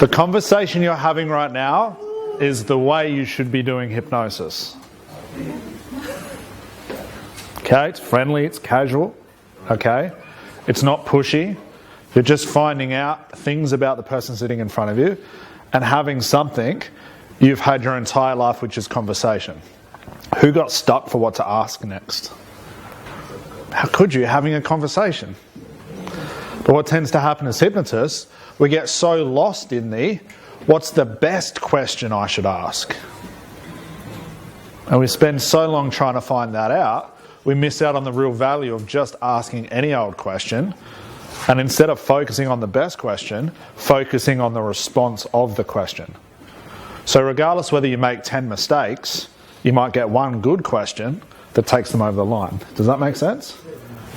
The conversation you're having right now is the way you should be doing hypnosis. Okay, it's friendly, it's casual. Okay, it's not pushy. You're just finding out things about the person sitting in front of you and having something you've had your entire life, which is conversation. Who got stuck for what to ask next? How could you, having a conversation? But what tends to happen as hypnotists, we get so lost in what's the best question I should ask? And we spend so long trying to find that out, we miss out on the real value of just asking any old question, and instead of focusing on the best question, focusing on the response of the question. So regardless whether you make 10 mistakes, you might get one good question that takes them over the line. Does that make sense?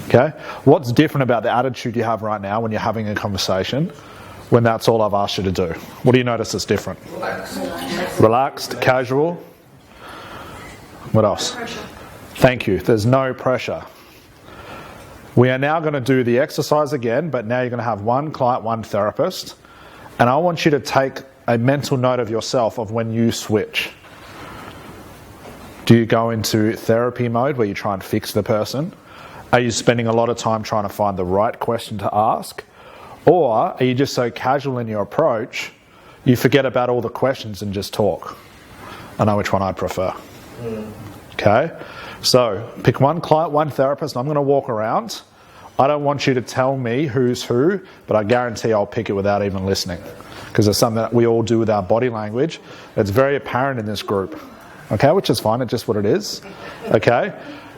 Okay. What's different about the attitude you have right now when you're having a conversation when that's all I've asked you to do? What do you notice that's different? Relaxed, casual. What else? Thank you. There's no pressure. We are now going to do the exercise again, but now you're going to have one client, one therapist. And I want you to take a mental note of yourself of when you switch. Do you go into therapy mode where you try and fix the person? Are you spending a lot of time trying to find the right question to ask? Or are you just so casual in your approach, you forget about all the questions and just talk? I know which one I prefer. Okay? So, pick one client, one therapist. I'm going to walk around. I don't want you to tell me who's who, but I guarantee I'll pick it without even listening. Because there's something that we all do with our body language that's very apparent in this group. Okay? Which is fine. It's just what it is. Okay?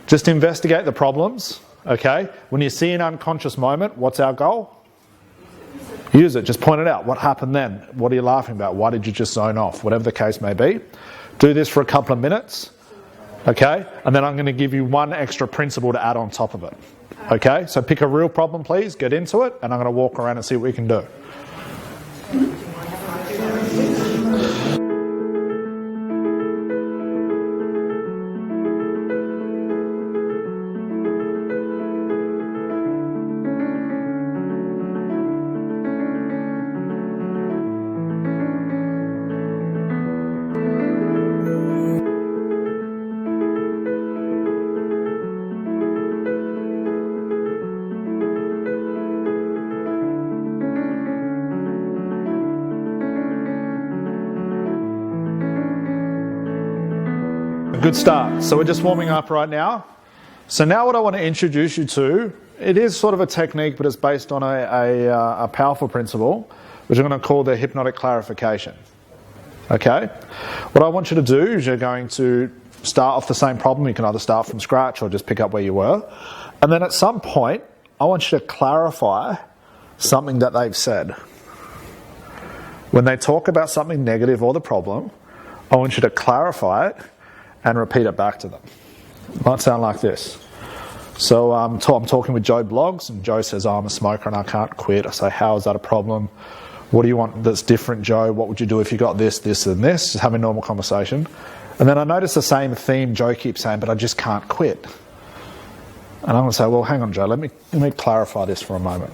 Just investigate the problems. Okay? When you see an unconscious moment, what's our goal? Use it. Just point it out. What happened then? What are you laughing about? Why did you just zone off? Whatever the case may be. Do this for a couple of minutes. Okay? And then I'm going to give you one extra principle to add on top of it. Okay? So pick a real problem, please. Get into it. And I'm going to walk around and see what we can do. Good start. So we're just warming up right now. So now what I want to introduce you to, it is sort of a technique, but it's based on a powerful principle, which I'm going to call the hypnotic clarification. Okay? What I want you to do is you're going to start off the same problem. You can either start from scratch or just pick up where you were. And then at some point, I want you to clarify something that they've said. When they talk about something negative or the problem, I want you to clarify it and repeat it back to them. It might sound like this. So I'm talking with Joe Bloggs, and Joe says, I'm a smoker and I can't quit. I say, how is that a problem? What do you want that's different, Joe? What would you do if you got this, this, and this? Just having a normal conversation. And then I notice the same theme Joe keeps saying, but I just can't quit. And I'm going to say, well, hang on, Joe, let me clarify this for a moment.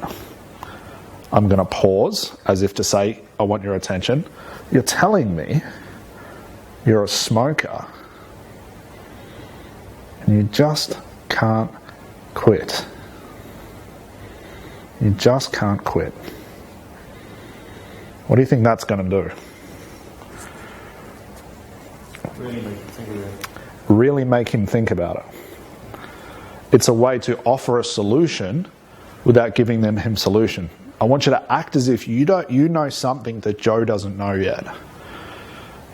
I'm going to pause, as if to say, I want your attention. You're telling me you're a smoker and you just can't quit. You just can't quit. What do you think that's going to do? Really make him think about it. It's a way to offer a solution without giving him solution. I want you to act as if you know something that Joe doesn't know yet.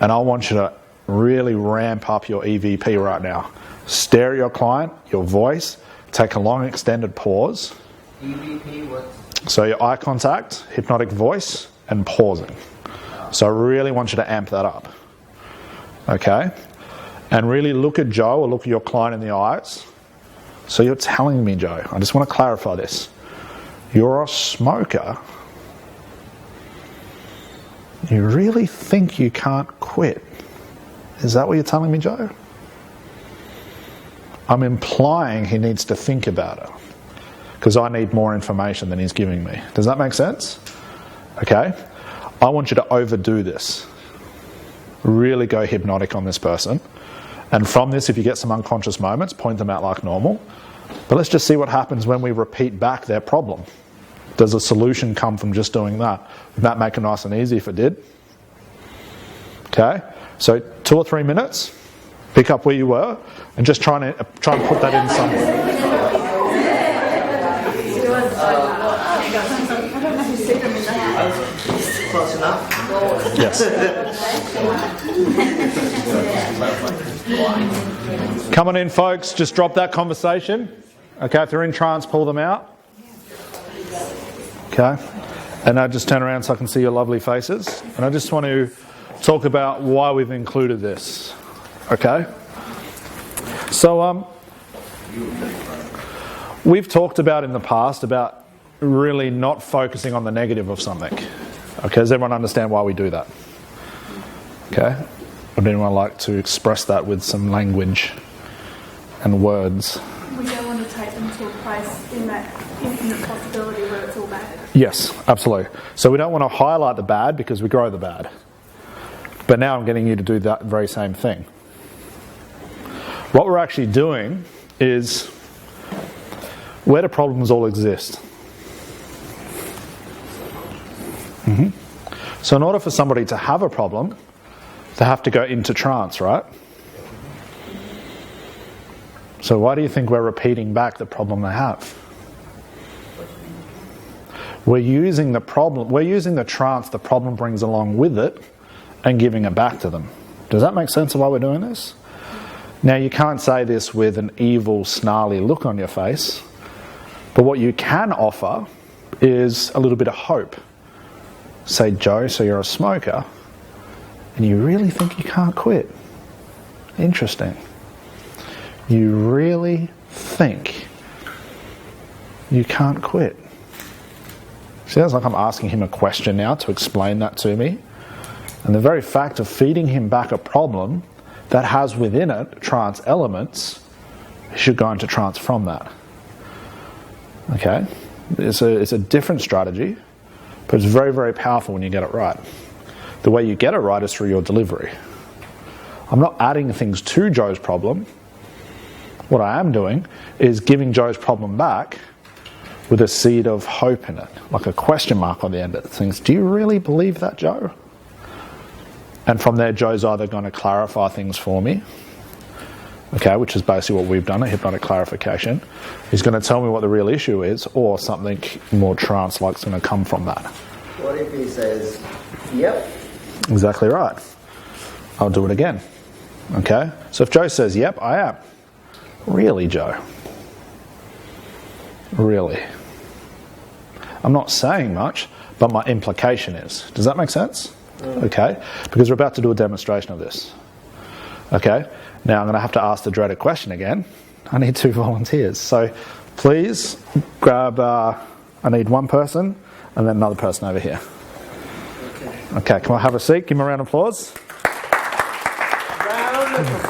And I want you to really ramp up your EVP right now. Stare at your client, your voice, take a long extended pause. EVP, what? So your eye contact, hypnotic voice, and pausing. So I really want you to amp that up. Okay? And really look at Joe or look at your client in the eyes. So you're telling me, Joe, I just want to clarify this. You're a smoker. You really think you can't quit? Is that what you're telling me, Joe? I'm implying he needs to think about it because I need more information than he's giving me. Does that make sense? Okay. I want you to overdo this. Really go hypnotic on this person. And from this, if you get some unconscious moments, point them out like normal. But let's just see what happens when we repeat back their problem. Does a solution come from just doing that? Would that make it nice and easy if it did? Okay, so 2 or 3 minutes, pick up where you were, and just try and put that in somewhere. Close enough? Yes. Come on in, folks. Just drop that conversation. Okay, if they're in trance, pull them out. Okay. And now just turn around so I can see your lovely faces. And I just want to talk about why we've included this. Okay. So we've talked about in the past about really not focusing on the negative of something. Okay, does everyone understand why we do that? Okay. Would anyone like to express that with some language and words? We don't want to take them to a place in that infinite possibility where it's all bad. Yes, absolutely. So we don't want to highlight the bad because we grow the bad. But now I'm getting you to do that very same thing. What we're actually doing is, where do problems all exist? So in order for somebody to have a problem, they have to go into trance, right? So why do you think we're repeating back the problem they have? We're using the trance the problem brings along with it and giving it back to them. Does that make sense of why we're doing this? Now, you can't say this with an evil, snarly look on your face, but what you can offer is a little bit of hope. Say, Joe, so you're a smoker, and you really think you can't quit. Interesting. You really think you can't quit. Sounds like I'm asking him a question now to explain that to me. And the very fact of feeding him back a problem that has within it trance elements, he should go into trance from that. Okay? It's a different strategy, but it's very, very powerful when you get it right. The way you get it right is through your delivery. I'm not adding things to Joe's problem. What I am doing is giving Joe's problem back with a seed of hope in it, like a question mark on the end of things. Do you really believe that, Joe? And from there, Joe's either going to clarify things for me, okay, which is basically what we've done, a hypnotic clarification. He's going to tell me what the real issue is, or something more trance-like is going to come from that. What if he says, yep? Exactly right. I'll do it again. Okay? So if Joe says, yep, I am. Really, Joe? Really? I'm not saying much, but my implication is. Does that make sense? Okay? Because we're about to do a demonstration of this. Okay? Now I'm going to have to ask the dreaded question again. I need 2 volunteers. So please grab, I need 1 person and then another person over here. Okay, come on, have a seat. Give me a round of applause.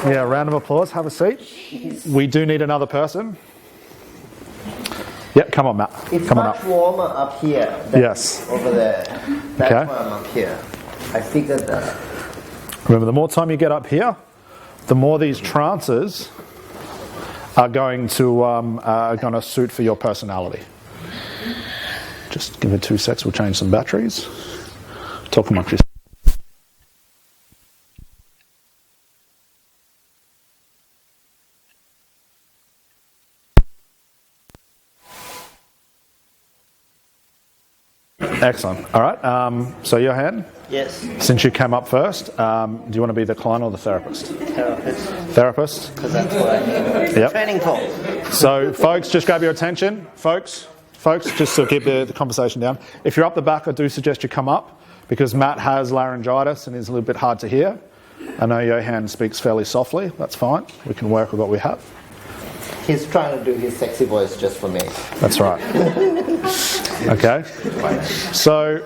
Yeah, round of applause. Have a seat. We do need another person. Yeah, come on, Matt. It's come on much up. warmer up here than Yes. over there. That's Okay. why I'm up here. I figured that. Remember, the more time you get up here, the more these trances are going to suit for your personality. Just give it 2 secs. We'll change some batteries. Talk amongst yourselves. Excellent. All right. So Johan, Yes. since you came up first, do you want to be the client or the therapist? Therapist. Therapist. Because that's what I need. Yep. Training for. So, folks, just grab your attention. Folks, just to keep the conversation down. If you're up the back, I do suggest you come up because Matt has laryngitis and is a little bit hard to hear. I know Johan speaks fairly softly. That's fine. We can work with what we have. He's trying to do his sexy voice just for me. That's right. Okay. So,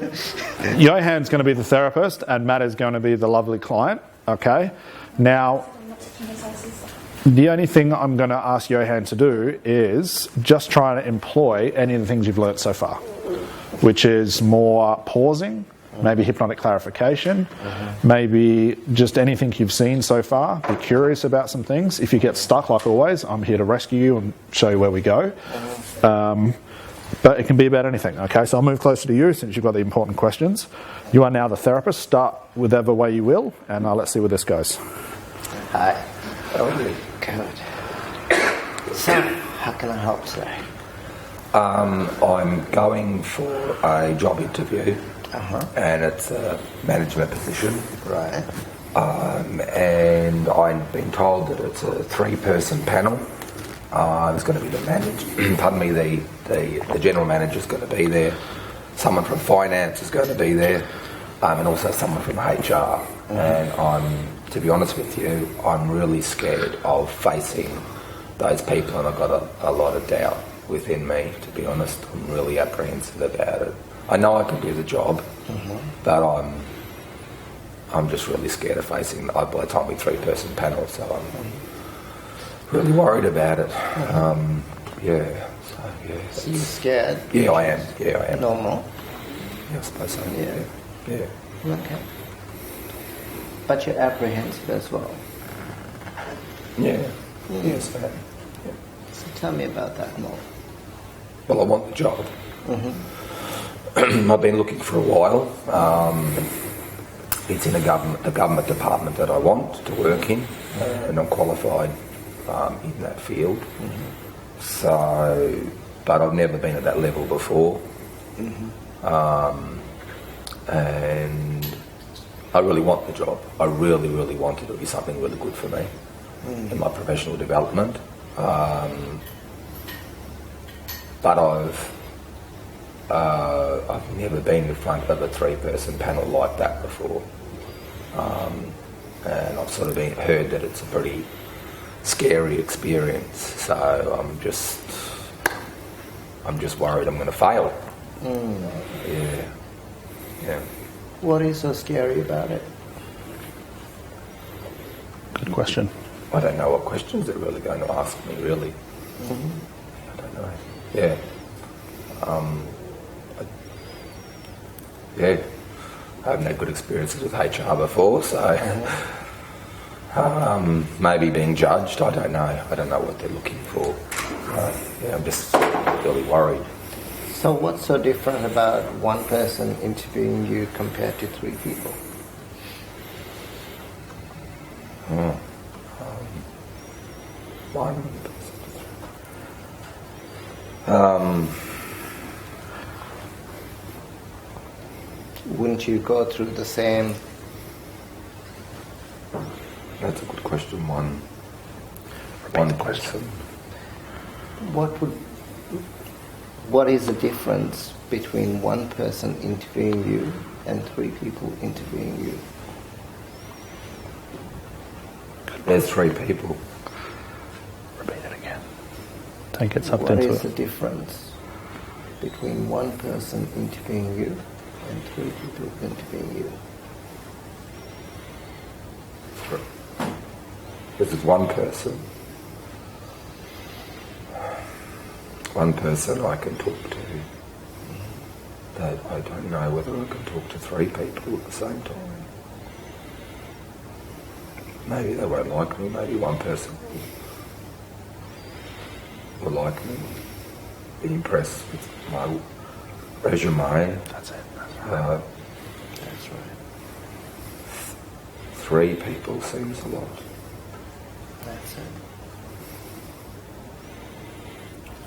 Johan's going to be the therapist and Matt is going to be the lovely client. Okay. Now, the only thing I'm going to ask Johan to do is just try to employ any of the things you've learnt so far, which is more pausing, maybe hypnotic clarification, maybe just anything you've seen so far. Be curious about some things. If you get stuck, like always, I'm here to rescue you and show you where we go. But it can be about anything, okay? So I'll move closer to you since you've got the important questions. You are now the therapist. Start whichever way you will, and let's see where this goes. Hi. Oh, good. So, how can I help today? I'm going for a job interview, and it's a management position. Right. And I've been told that it's a 3-person panel. There's going to be the general manager's going to be there. Someone from finance is going to be there, and also someone from HR. And to be honest with you, I'm really scared of facing those people, and I've got a lot of doubt within me, to be honest. I'm really apprehensive about it. I know I can do the job, but I'm just really scared of facing. By the time we 3-person panel, so I'm really worried about it. So you're scared? Yeah, I am. Normal? Yeah, I suppose so. Yeah. Okay. But you're apprehensive as well? Yeah. Yes, fair. Yeah. So tell me about that more. Well, I want the job. I've been looking for a while. It's in a government department that I want to work in, and I'm qualified in that field. So, but I've never been at that level before, and I really want the job. I really, really want it to be something really good for me in my professional development. But I've never been in front of a 3-person panel like that before, and I've sort of heard that it's a pretty scary experience. So I'm just worried I'm going to fail. Yeah. What is so scary about it? Good question. I don't know what questions they're really going to ask me, really. I don't know. Yeah. I haven't had good experiences with HR before, so maybe being judged, I don't know. I don't know what they're looking for. I'm just really worried. So what's so different about one person interviewing you compared to 3 people? One. Wouldn't you go through the same? That's a good question. One person. What is the difference between one person interviewing you and 3 people interviewing you? There's 3 people. Repeat it again. Don't get sucked What into is it. the difference between one person interviewing you and 3 people interviewing you? This is one person. One person I can talk to. That I don't know whether I can talk to 3 people at the same time. Maybe they won't like me. Maybe one person will like me. Be impressed with my resume. That's it. That's right. 3 people seems a lot. That's it.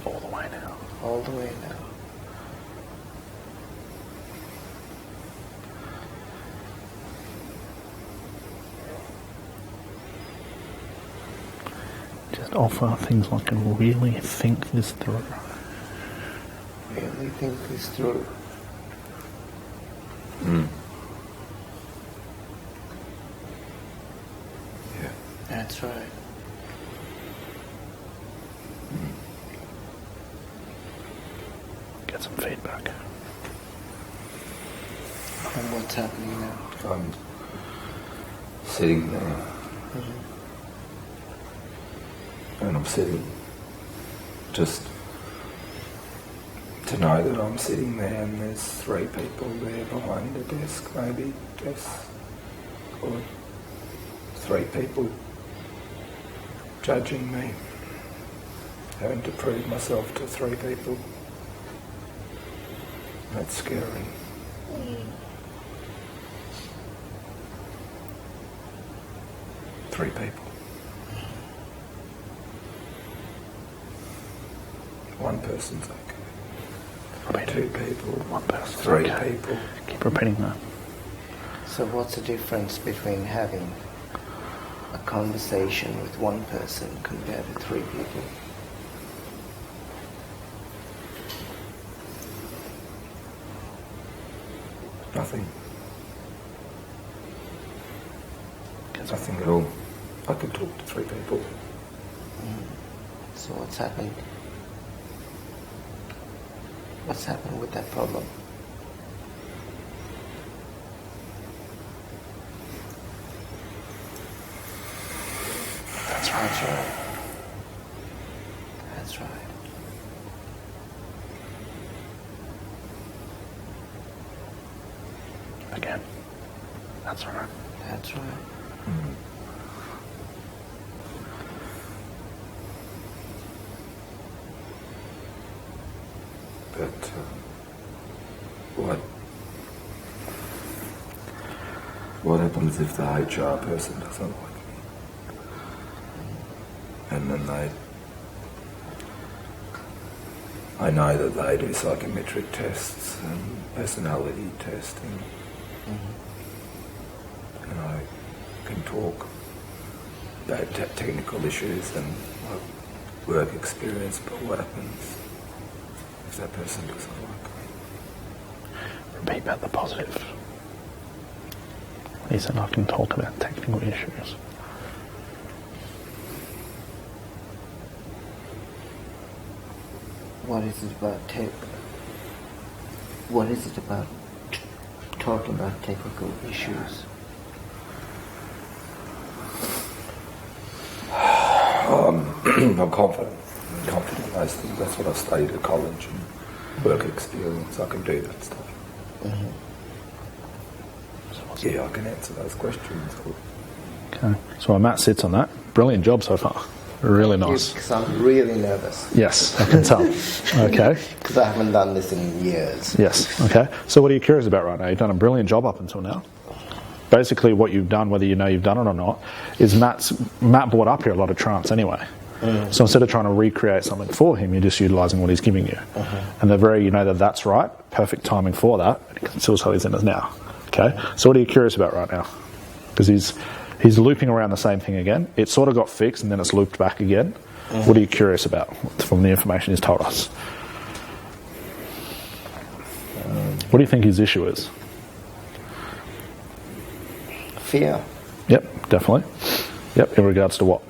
All the way now. All the way now. Just offer things like really think this through. Really think this through. Yeah. That's right. Get some feedback. And what's happening now? I'm sitting there. And I'm sitting just to know that I'm sitting there and there's 3 people there behind a desk, maybe desk, or 3 people judging me, having to prove myself to 3 people. That's scary. Three people. One person's okay. 2 people. One person. 3 Okay. people. Keep repeating that. So what's the difference between having a conversation with one person compared to 3 people? Nothing. Nothing at all. I could talk to 3 people. So what's happened? What's happened with that problem? That's right. That's right. Again. That's right. That's right. But what happens if the HR person doesn't like me? And then I know that they do psychometric tests and personality testing. And I can talk about technical issues and my work experience, but what happens if that person doesn't like me? Repeat about the positive. He said I can talk about technical issues. What is it about What is it about talking about technical issues? I'm confident. Confident in those things. That's what I've studied at college and work experience. I can do that stuff. Yeah, I can answer those questions. Okay. So while Matt sits on that, brilliant job so far. Really nice. Because I'm really nervous. Yes, I can tell. Okay. Because I haven't done this in years. Yes. Okay. So what are you curious about right now? You've done a brilliant job up until now. Basically, what you've done, whether you know you've done it or not, is Matt brought up here a lot of trance anyway. So instead of trying to recreate something for him, you're just utilising what he's giving you. And you know that's right, perfect timing for that, and he can still tell he's in it now. Okay? So what are you curious about right now? Because he's looping around the same thing again. It sort of got fixed and then it's looped back again. What are you curious about from the information he's told us? What do you think his issue is? Fear. Yep, definitely. Yep, in regards to what?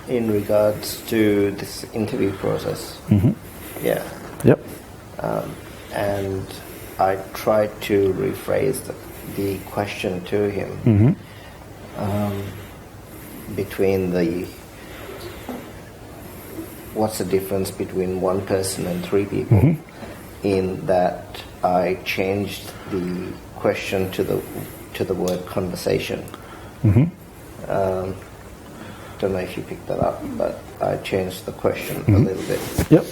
In regards to this interview process. Yeah. Yep. And I tried to rephrase the question to him between what's the difference between one person and 3 people, in that I changed the question to the word conversation. Don't know if you picked that up, but I changed the question a little bit. Yep.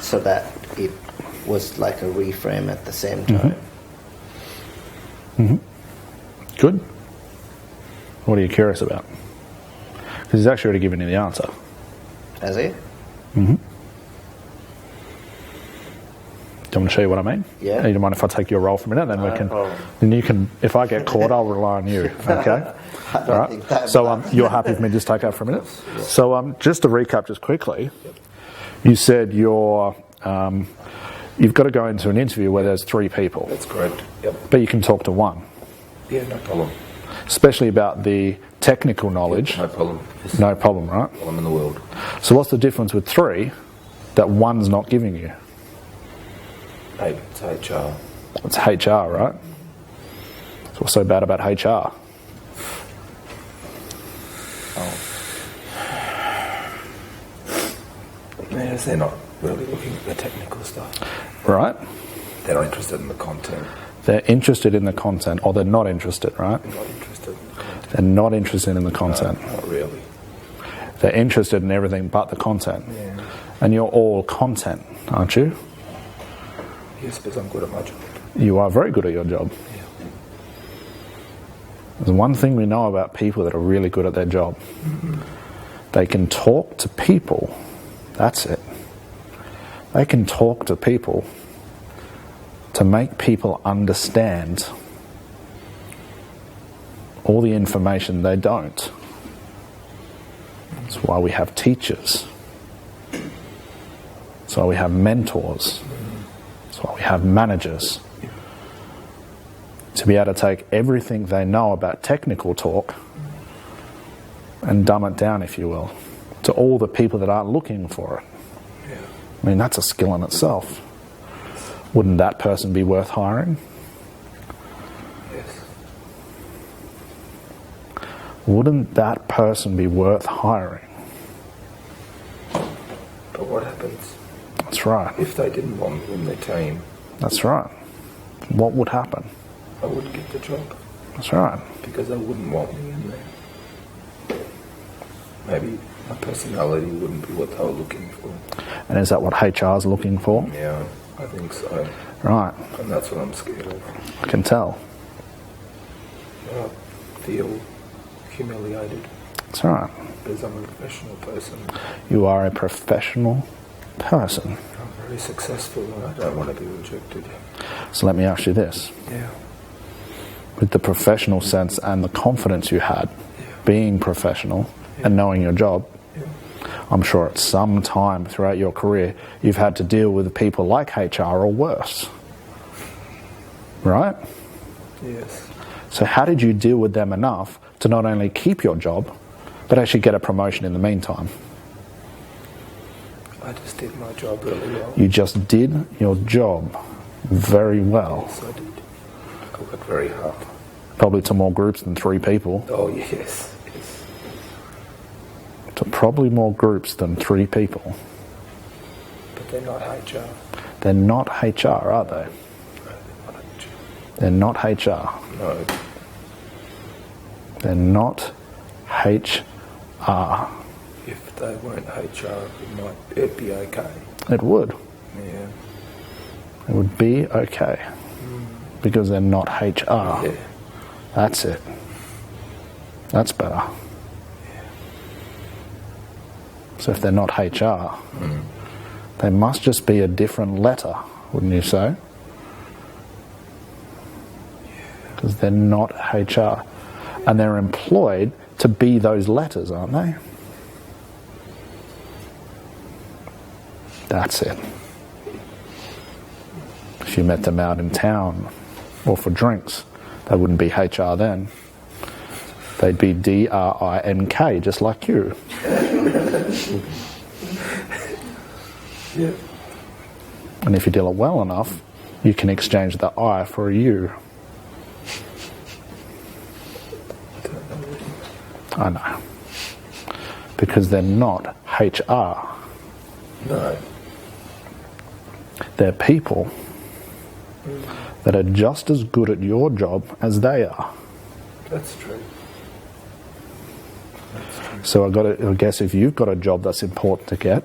So that it was like a reframe at the same time. Good. What are you curious about? Because he's actually already given you the answer. Has it? Do you want me to show you what I mean? Yeah. You don't mind if I take your role for a minute? Then we can. problem. Then you can. If I get caught, I'll rely on you. Okay. I don't think that. So you're happy for me to just take over for a minute? Yes. So just to recap, just quickly, you said you've got to go into an interview where there's 3 people. That's correct. Yep. But you can talk to 1. Yeah, no problem. Especially about the technical knowledge. No problem. No problem, right? I'm in the world. So what's the difference with 3 that 1's not giving you? Maybe it's HR. It's HR, right? So what's so bad about HR? Yes, they're not really looking at the technical stuff. Right? They're not interested in the content. They're interested in the content, or they're not interested, right? They're not interested in the content. They're not interested in the content. No, not really. They're interested in everything but the content. Yeah. And you're all content, aren't you? Yes, but I'm good at my job. You are very good at your job. Yeah. There's one thing we know about people that are really good at their job. They can talk to people. That's it. They can talk to people to make people understand all the information they don't. That's why we have teachers. That's why we have mentors. That's why we have managers. To be able to take everything they know about technical talk and dumb it down, if you will, to all the people that aren't looking for it. Yeah. I mean, that's a skill in itself. Wouldn't that person be worth hiring? Yes. Wouldn't that person be worth hiring? But what happens That's right. if they didn't want me in their team? That's right. What would happen? I wouldn't get the job That's right. because they wouldn't want me in there. Maybe my personality wouldn't be what they were looking for. And is that what HR is looking for? Yeah, I think so. Right. And that's what I'm scared of. I can tell. I feel humiliated That's right. because I'm a professional person. You are a professional person. I'm very successful and I don't want to be rejected. So let me ask you this. Yeah. With the professional sense and the confidence you had, being professional and knowing your job, I'm sure at some time throughout your career you've had to deal with people like HR or worse. Right? Yes. So how did you deal with them enough to not only keep your job, but actually get a promotion in the meantime? I just did my job really well. You just did your job very well. Yes, I did. I worked very hard. Probably to more groups than 3 people. Oh, yes. Yes. To probably more groups than 3 people. But they're not HR. They're not HR, are they? They're not HR. No. They're not HR. If they weren't HR, it'd be okay. It would. Yeah. It would be okay. Because they're not HR. Yeah. That's it. That's better. So if they're not HR, they must just be a different letter, wouldn't you say? Because they're not HR. And they're employed to be those letters, aren't they? That's it. If you met them out in town or for drinks, they wouldn't be HR then. They'd be DRINK, just like you. Yeah. And if you deal it well enough, you can exchange the I for a U. I know. Because they're not HR. No. They're people that are just as good at your job as they are. That's true. So I guess if you've got a job that's important to get,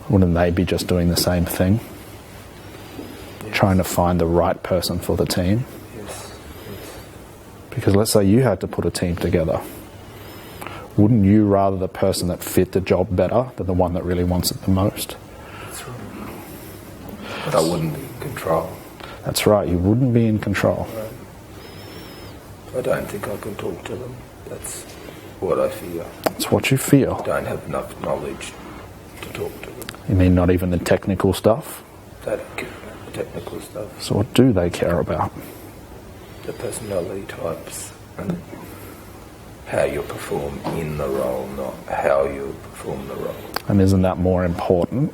wouldn't they be just doing the same thing? Yes. Trying to find the right person for the team? Yes. Because let's say you had to put a team together. Wouldn't you rather the person that fit the job better than the one that really wants it the most? That's right. But I wouldn't be in control. That's right, you wouldn't be in control. Right. I don't think I can talk to them. That's what I feel. It's what you feel. I don't have enough knowledge to talk to them. You mean not even the technical stuff? They don't care about the technical stuff. So what do they care about? The personality types and how you perform in the role, not how you perform the role. And isn't that more important?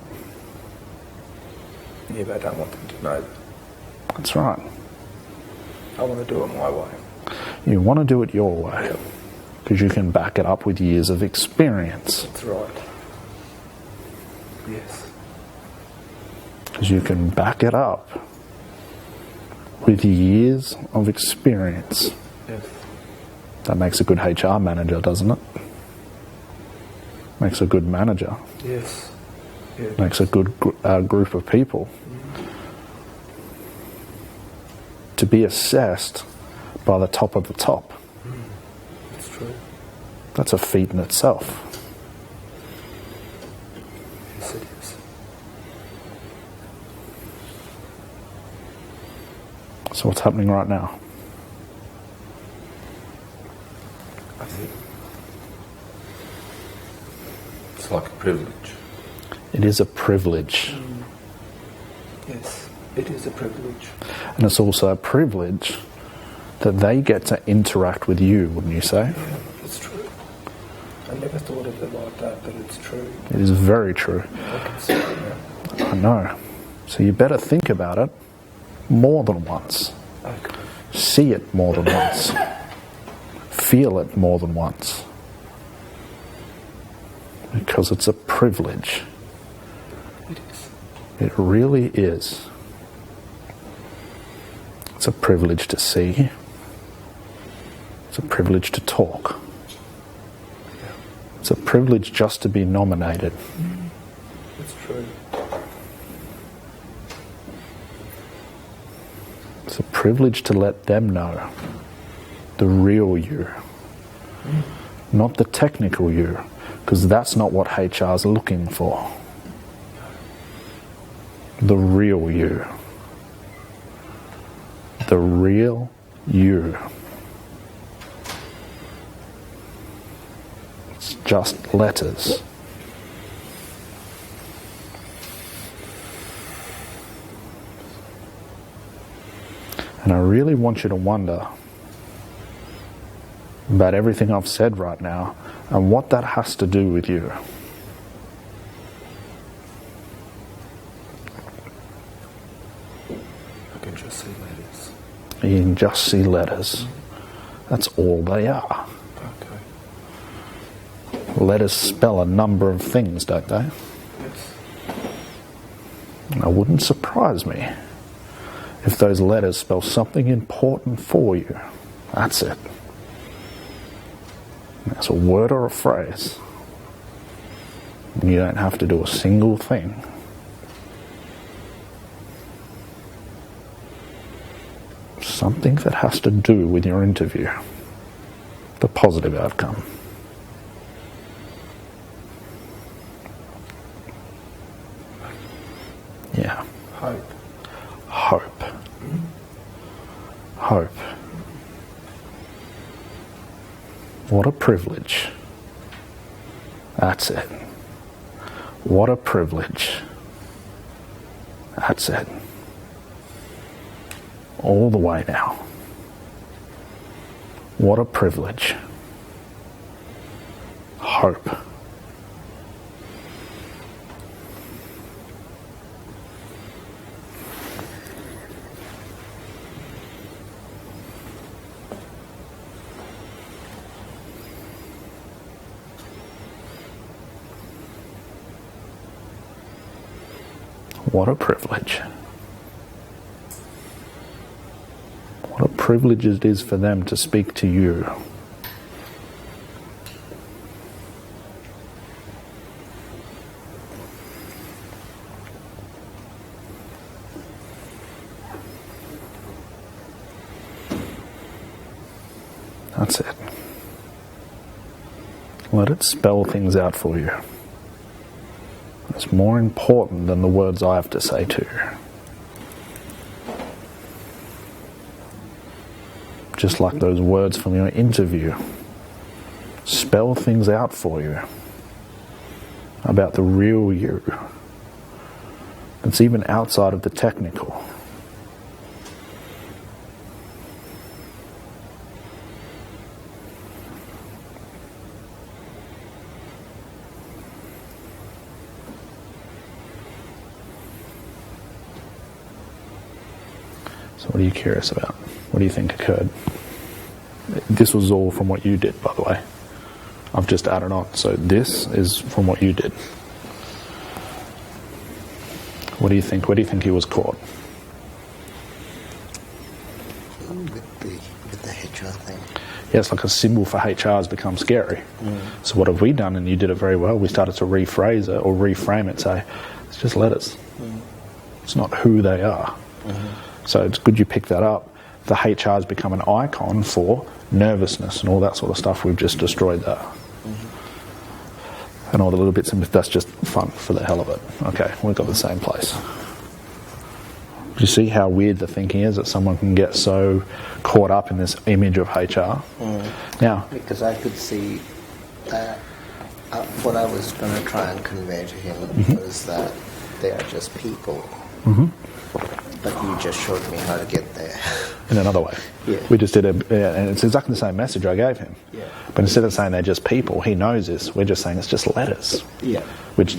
Yeah, but I don't want them to know that. That's right. I want to do it my way. You want to do it your way. Yep. Because you can back it up with years of experience. That's right. Yes. Because you can back it up with years of experience. Yes. That makes a good HR manager, doesn't it? Makes a good manager. Yes. Yes. Makes a good group of people. To be assessed by the top of the top. That's true. That's a feat in itself. Yes, it is. So what's happening right now? I think it's like a privilege. It is a privilege. Yes, it is a privilege. And it's also a privilege that they get to interact with you, wouldn't you say? Yeah, it's true. I never thought of it like that, but it's true. It is very true. I can see it now. I know. So you better think about it more than once. Okay. See it more than once. Feel it more than once. Because it's a privilege. It is. It really is. It's a privilege to see. It's a privilege to talk. It's a privilege just to be nominated. It's true. It's a privilege to let them know the real you, not the technical you, because that's not what HR is looking for. The real you. The real you. It's just letters. And I really want you to wonder about everything I've said right now and what that has to do with you. I can just see letters. You can just see letters. That's all they are. Okay. Letters spell a number of things, don't they? Yes. And it wouldn't surprise me if those letters spell something important for you. That's it. That's a word or a phrase. You don't have to do a single thing. Something that has to do with your interview. The positive outcome. Yeah. Hope. Hope. Hope. What a privilege. That's it. What a privilege. That's it. All the way now. What a privilege. Hope. What a privilege. What a privilege it is for them to speak to you. That's it. Let it spell things out for you. It's more important than the words I have to say to you. Just like those words from your interview spell things out for you about the real you. It's even outside of the technical. So what are you curious about? What do you think occurred? This was all from what you did, by the way. I've just added on. So this is from what you did. What do you think? Where do you think he was caught? With the HR thing. Yeah, it's like a symbol for HR has become scary. So what have we done? And you did it very well. We started to rephrase it or reframe it. Say, it's just letters. It's not who they are. So it's good you picked that up. The HR has become an icon for nervousness and all that sort of stuff. We've just destroyed that. And all the little bits, and that's just fun for the hell of it. Okay, we've got the same place. Do you see how weird the thinking is that someone can get so caught up in this image of HR? Now, because I could see that what I was going to try and convey to him was that they are just people. But you just showed me how to get there. In another way. Yeah. We just did and it's exactly the same message I gave him. Yeah. But instead of saying they're just people, he knows this. We're just saying it's just letters. Yeah. Which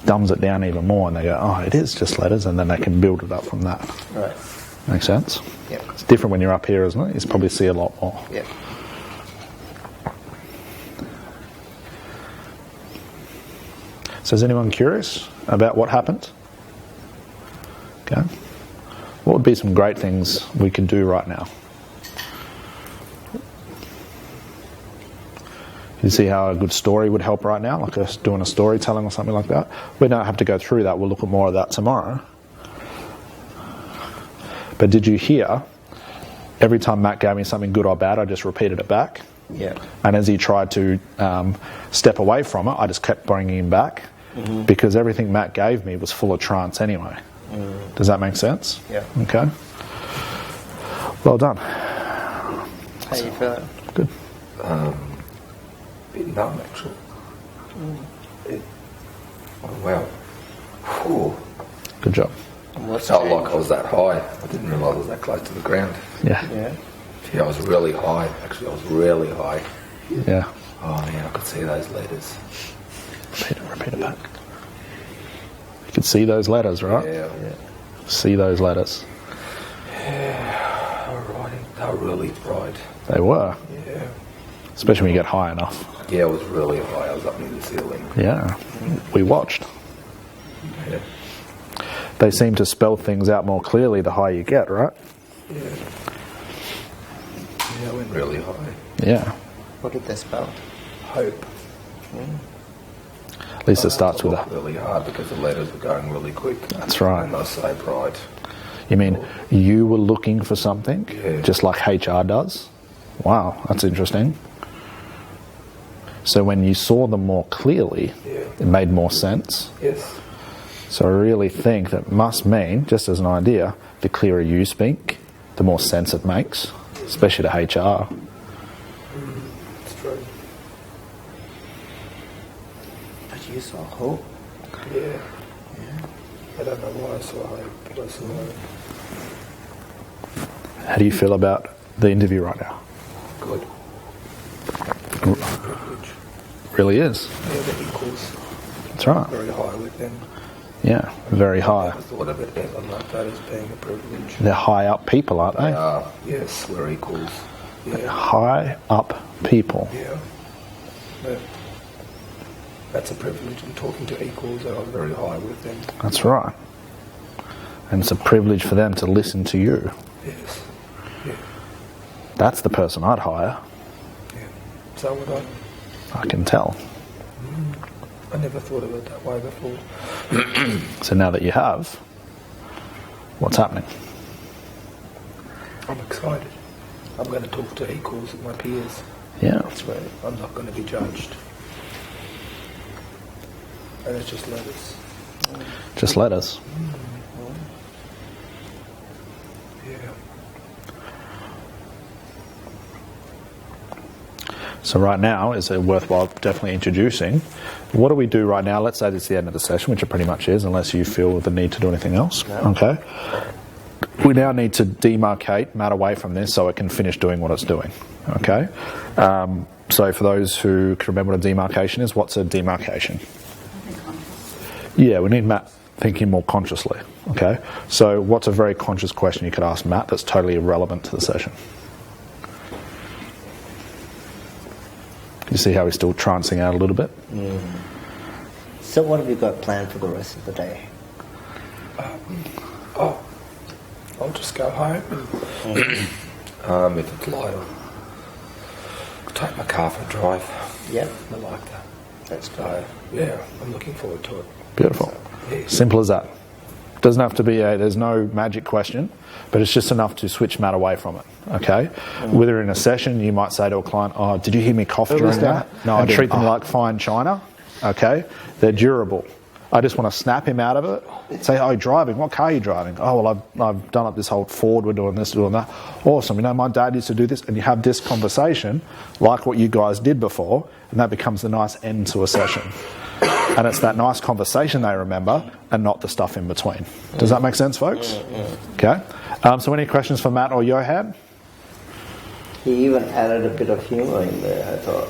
dumbs it down even more, and they go, oh, it is just letters, and then they can build it up from that. Right. Make sense? Yeah. It's different when you're up here, isn't it? You probably see a lot more. Yeah. So is anyone curious about what happened? Okay. What would be some great things we could do right now? You see how a good story would help right now, like us doing a storytelling or something like that? We don't have to go through that. We'll look at more of that tomorrow. But did you hear, every time Matt gave me something good or bad, I just repeated it back? Yeah. And as he tried to step away from it, I just kept bringing him back because everything Matt gave me was full of trance anyway. Does that make sense? Yeah. Okay. Well done. How you feeling? Good. Bit numb, actually. Oh, wow. Whew. Good job. What's Felt like I was that high. I didn't realise I was that close to the ground. Yeah. Yeah. Yeah, I was really high. Actually, I was really high. Yeah. Oh, man, I could see those letters. Repeat it back. You could see those letters, right? Yeah. See those letters. Yeah. They were writing. They were really bright. They were. Yeah. Especially when you get high enough. Yeah, I was really high. I was up near the ceiling. Yeah. We watched. Yeah. They seem to spell things out more clearly the higher you get, right? Yeah. Yeah, I went really high. Yeah. What did they spell? Hope. At least it starts with a a... really hard because the letters were going really quick. That's right. And I was so bright. You mean you were looking for something, Yeah. just like HR does? Wow, that's interesting. So when you saw them more clearly, Yeah. it made more sense. Yes. So I really think that must mean, just as an idea, the clearer you speak, the more sense it makes, especially to HR. It's true. But you saw hope. Yeah. I don't know why I saw hope, but I saw hope. How do you feel about the interview right now? Good. R- Privilege. Really is. Yeah, the equals. That's right. Very high with them. Yeah, very high. I thought of it ever like that as being a privilege. They're high up people, aren't They they? are. Yes, we're equals. Yeah. High up people. Yeah. Yeah. That's a privilege. I'm talking to equals and I'm very high with them. That's right. And it's a privilege for them to listen to you. Yes. Yeah. That's the person I'd hire. Yeah. So would I. I can tell. I never thought of it that way before. So now that you have, what's happening? I'm excited. I'm going to talk to equals and my peers. Yeah. That's where I'm not going to be judged. And it's just letters. Just let us. Yeah. So right now is worthwhile definitely introducing. What do we do right now? Let's say it's the end of the session, which it pretty much is, unless you feel the need to do anything else. No. Okay. We now need to demarcate Matt away from this so it can finish doing what it's doing. Okay. So for those who can remember what a demarcation is, what's a demarcation? Yeah, we need Matt thinking more consciously. Okay. So what's a very conscious question you could ask Matt that's totally irrelevant to the session? You see how he's still trancing out a little bit? So what have you got planned for the rest of the day? I'll just go home and if it's light, I'll take my car for a drive. Yep. I like that. That's good. So, yeah, I'm looking forward to it. Beautiful. So, yeah. Simple as that. Doesn't have to be there's no magic question, but it's just enough to switch Matt away from it, okay? Whether in a session, you might say to a client, oh, did you hear me cough during that? No, I treat them like fine china, okay? They're durable. I just want to snap him out of it. Say, oh, driving, what car are you driving? Oh, well, I've done up this whole Ford, we're doing this, doing that. Awesome, you know, my dad used to do this, and you have this conversation like what you guys did before, and that becomes the nice end to a session. And it's that nice conversation they remember and not the stuff in between. Does that make sense, folks? Okay. So any questions for Matt or Johan? He even added a bit of humour in there, I thought.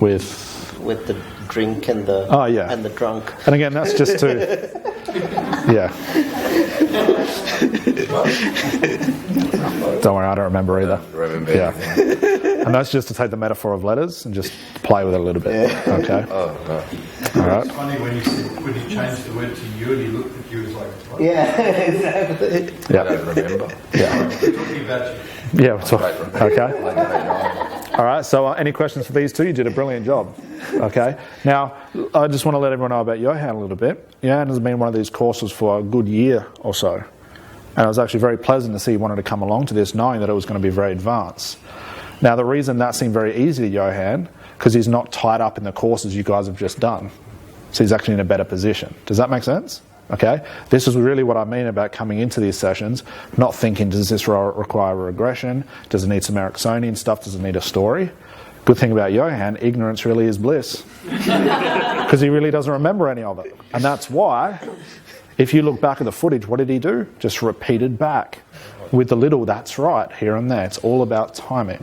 With the drink and the and the drunk. And again, that's just to Don't worry, I don't remember either. And that's just to take the metaphor of letters and just play with it a little bit. Okay. Oh, no. All right. It's funny when you changed the word to you and he looked at you as like, what? Yeah, exactly. Yeah. I don't remember. Yeah. We're talking about you. Yeah. So, I don't remember. okay. I don't know. All right, so any questions for these two? You did a brilliant job. Okay. Now, I just want to let everyone know about Johan a little bit. Johan has been one of these courses for a good year or so. And it was actually very pleasant to see he wanted to come along to this knowing that it was going to be very advanced. Now, the reason that seemed very easy to Johan, because he's not tied up in the courses you guys have just done. So he's actually in a better position. Does that make sense? Okay, this is really what I mean about coming into these sessions, not thinking, does this require a regression? Does it need some Ericksonian stuff? Does it need a story? Good thing about Johan, ignorance really is bliss. Because he really doesn't remember any of it. And that's why, if you look back at the footage, what did he do? Just repeated back. With the little, that's right, here and there. It's all about timing.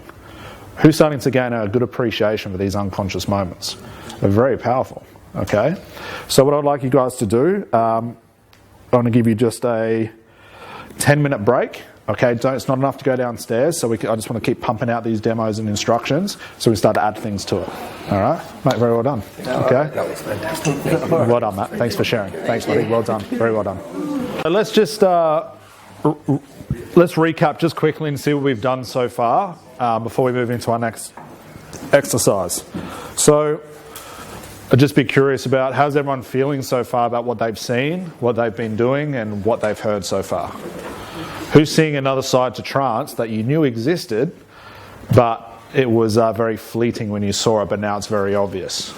Who's starting to gain a good appreciation for these unconscious moments? They're very powerful. Okay, so what I'd like you guys to do, I'm going to give you just a 10-minute break. Okay, it's not enough to go downstairs, so I just want to keep pumping out these demos and instructions so we start to add things to it. All right, mate, very well done. Okay, That was fantastic. well done, Matt. Thanks for sharing. Thanks, buddy. Well done. Very well done. So let's just let's recap just quickly and see what we've done so far before we move into our next exercise. So I'd just be curious about how's everyone feeling so far about what they've seen, what they've been doing, and what they've heard so far. Who's seeing another side to trance that you knew existed, but it was very fleeting when you saw it, but now it's very obvious?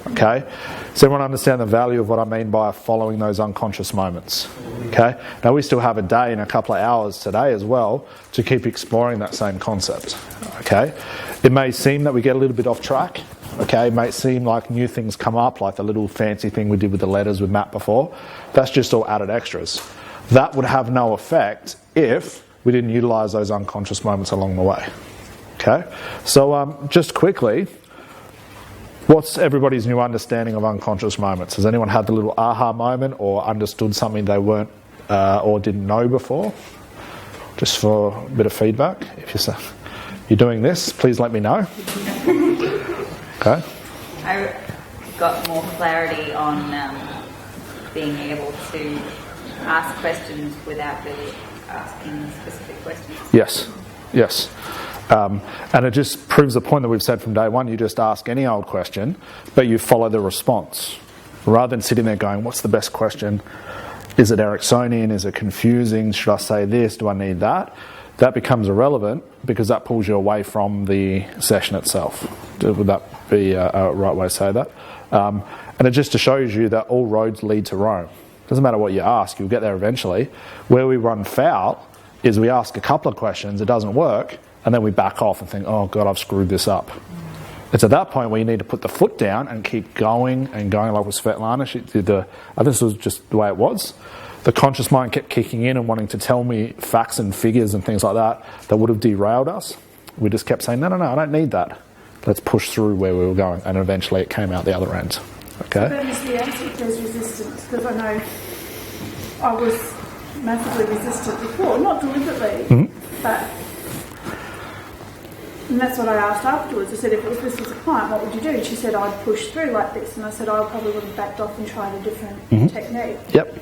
Okay? Does everyone understand the value of what I mean by following those unconscious moments? Okay? Now we still have a day and a couple of hours today as well to keep exploring that same concept. Okay? It may seem that we get a little bit off track. Okay, it may seem like new things come up, like the little fancy thing we did with the letters with Matt before. That's just all added extras. That would have no effect if we didn't utilise those unconscious moments along the way. Okay, so just quickly, what's everybody's new understanding of unconscious moments? Has anyone had the little aha moment or understood something they weren't or didn't know before? Just for a bit of feedback. If you're doing this, please let me know. Okay. I got more clarity on being able to ask questions without really asking specific questions. Yes. And it just proves the point that we've said from day one. You just ask any old question, but you follow the response. Rather than sitting there going, what's the best question? Is it Ericksonian? Is it confusing? Should I say this? Do I need that? That becomes irrelevant because that pulls you away from the session itself. Would that be a right way to say that? And it just shows you that all roads lead to Rome. Doesn't matter what you ask, you'll get there eventually. Where we run foul is we ask a couple of questions, it doesn't work, and then we back off and think, oh God, I've screwed this up. It's at that point where you need to put the foot down and keep going and going, like with Svetlana. She did I think this was just the way it was. The conscious mind kept kicking in and wanting to tell me facts and figures and things like that would have derailed us. We just kept saying, no, I don't need that. Let's push through where we were going. And eventually it came out the other end. Okay? So then is the answer if there's resistance? Because I know I was massively resistant before, not deliberately, but... And that's what I asked afterwards. I said, if this was a client, what would you do? And she said, I'd push through like this. And I said, I probably would have backed off and tried a different technique. Yep.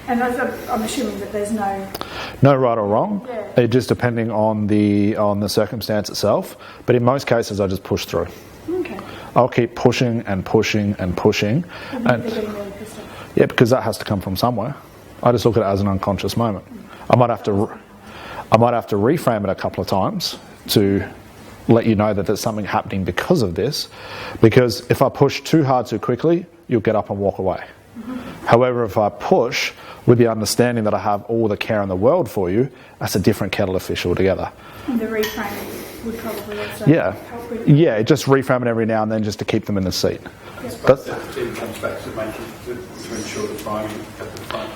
And I'm assuming that there's no right or wrong. Yeah. It just depending on the circumstance itself. But in most cases, I just push through. Okay. I'll keep pushing and pushing and pushing. And they're getting really pissed off. Yeah, because that has to come from somewhere. I just look at it as an unconscious moment. I might have to reframe it a couple of times to let you know that there's something happening because of this. Because if I push too hard too quickly, you'll get up and walk away. Mm-hmm. However, if I push with the understanding that I have all the care in the world for you, that's a different kettle of fish altogether. And the reframing would probably also help with Yeah, just reframe it every now and then just to keep them in the seat. I suppose that then comes back to making to ensure the timing at the front,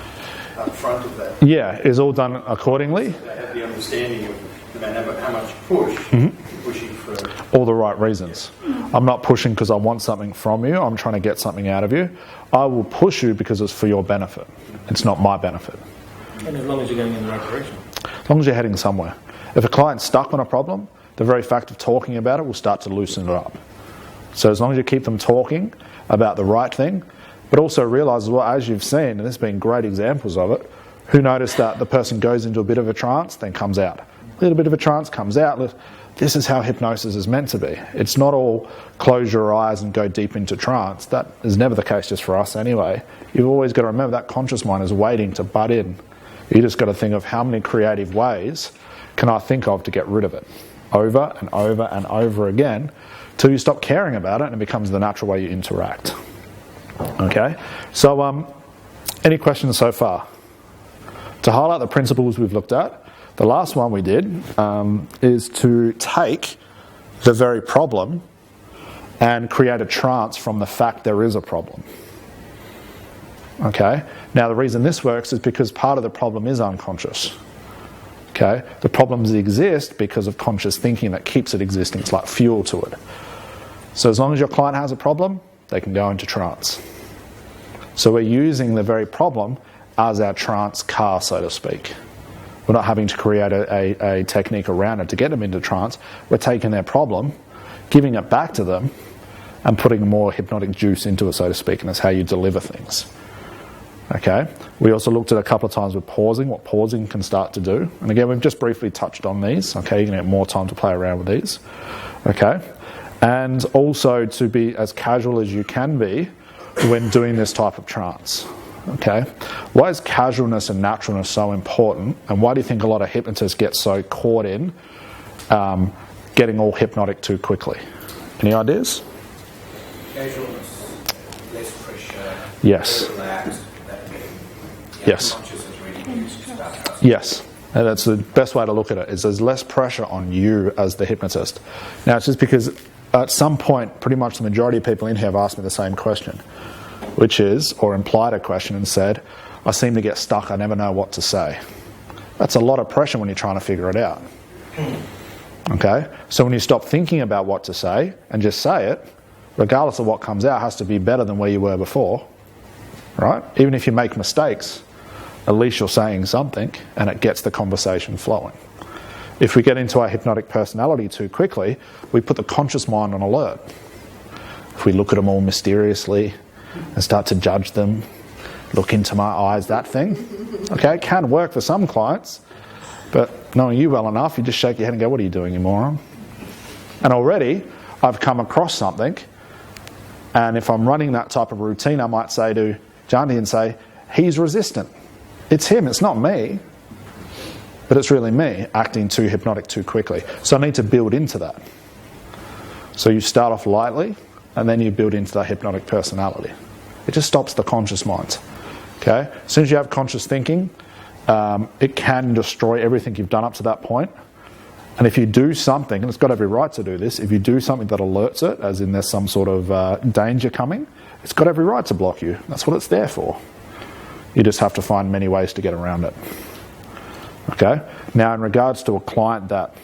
up front of that. Yeah, is all done accordingly. They have the understanding of no matter how much push, pushing for all the right reasons. I'm not pushing because I want something from you. I'm trying to get something out of you. I will push you because it's for your benefit. It's not my benefit. And as long as you're going in the right direction. As long as you're heading somewhere. If a client's stuck on a problem, the very fact of talking about it will start to loosen it up. So as long as you keep them talking about the right thing, but also realise as well, as you've seen, and there's been great examples of it, who noticed that the person goes into a bit of a trance, then comes out. A little bit of a trance, comes out. This is how hypnosis is meant to be. It's not all close your eyes and go deep into trance. That is never the case just for us anyway. You've always got to remember that conscious mind is waiting to butt in. You just got to think of how many creative ways can I think of to get rid of it. Over and over and over again till you stop caring about it and it becomes the natural way you interact. Okay? So, any questions so far? To highlight the principles we've looked at, the last one we did is to take the very problem and create a trance from the fact there is a problem. Okay? Now the reason this works is because part of the problem is unconscious. Okay? The problems exist because of conscious thinking that keeps it existing. It's like fuel to it. So as long as your client has a problem, they can go into trance. So we're using the very problem as our trance car, so to speak. We're not having to create a technique around it to get them into trance. We're taking their problem, giving it back to them, and putting more hypnotic juice into it, so to speak, and that's how you deliver things. Okay? We also looked at a couple of times with pausing, what pausing can start to do. And again, we've just briefly touched on these. Okay? You're going to get more time to play around with these. Okay? And also to be as casual as you can be when doing this type of trance. Okay? Why is casualness and naturalness so important? And why do you think a lot of hypnotists get so caught in getting all hypnotic too quickly? Any ideas? Casualness, less pressure, yes. Relaxed, yes. Yes. And that's the best way to look at it, is there's less pressure on you as the hypnotist. Now, it's just because at some point, pretty much the majority of people in here have asked me the same question, which is, or implied a question and said, I seem to get stuck, I never know what to say. That's a lot of pressure when you're trying to figure it out. Okay? So when you stop thinking about what to say and just say it, regardless of what comes out, has to be better than where you were before. Right? Even if you make mistakes, at least you're saying something and it gets the conversation flowing. If we get into our hypnotic personality too quickly, we put the conscious mind on alert. If we look at them all mysteriously and start to judge them, look into my eyes, that thing. Okay, it can work for some clients, but knowing you well enough, you just shake your head and go, what are you doing, you moron? And already, I've come across something, and if I'm running that type of routine, I might say to Jansen and say, he's resistant. It's him, it's not me. But it's really me acting too hypnotic too quickly. So I need to build into that. So you start off lightly, and then you build into that hypnotic personality. It just stops the conscious mind. Okay? As soon as you have conscious thinking, it can destroy everything you've done up to that point. And if you do something, and it's got every right to do this, if you do something that alerts it, as in there's some sort of danger coming, it's got every right to block you. That's what it's there for. You just have to find many ways to get around it. Okay? Now, in regards to a client that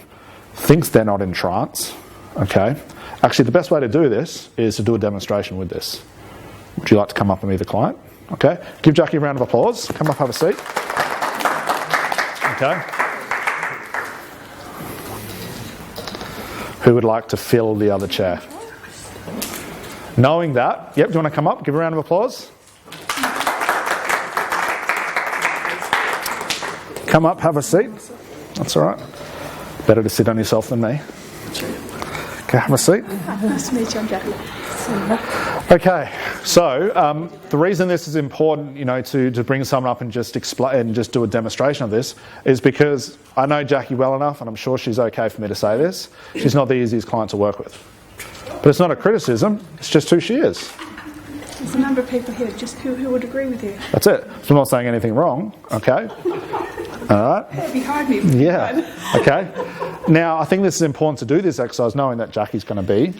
thinks they're not in trance, okay, actually the best way to do this is to do a demonstration with this. Would you like to come up and meet the client? Okay? Give Jackie a round of applause. Come up, have a seat. Okay? Who would like to fill the other chair? Knowing that, yep, do you want to come up? Give a round of applause. Come up, have a seat. That's all right. Better to sit on yourself than me. Okay, have a seat. Nice to meet you, I'm Jackie. Okay, so the reason this is important, to bring someone up and just explain and just do a demonstration of this is because I know Jackie well enough, and I'm sure she's okay for me to say this. She's not the easiest client to work with. But it's not a criticism, it's just who she is. There's a number of people here just who would agree with you. That's it. So I'm not saying anything wrong, okay? All right? That'd be hard me. Yeah, okay. Now, I think this is important to do this exercise knowing that Jackie's going to be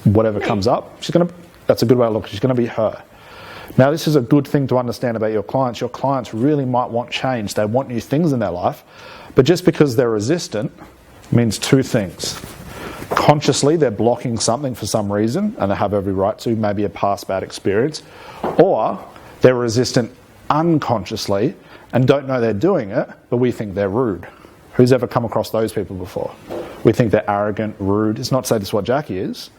whatever comes up. That's a good way to look. She's going to be her. Now, this is a good thing to understand about your clients. Your clients really might want change. They want new things in their life. But just because they're resistant means two things. Consciously, they're blocking something for some reason, and they have every right to, maybe a past bad experience. Or they're resistant unconsciously and don't know they're doing it, but we think they're rude. Who's ever come across those people before? We think they're arrogant, rude. It's not to say this is what Jackie is.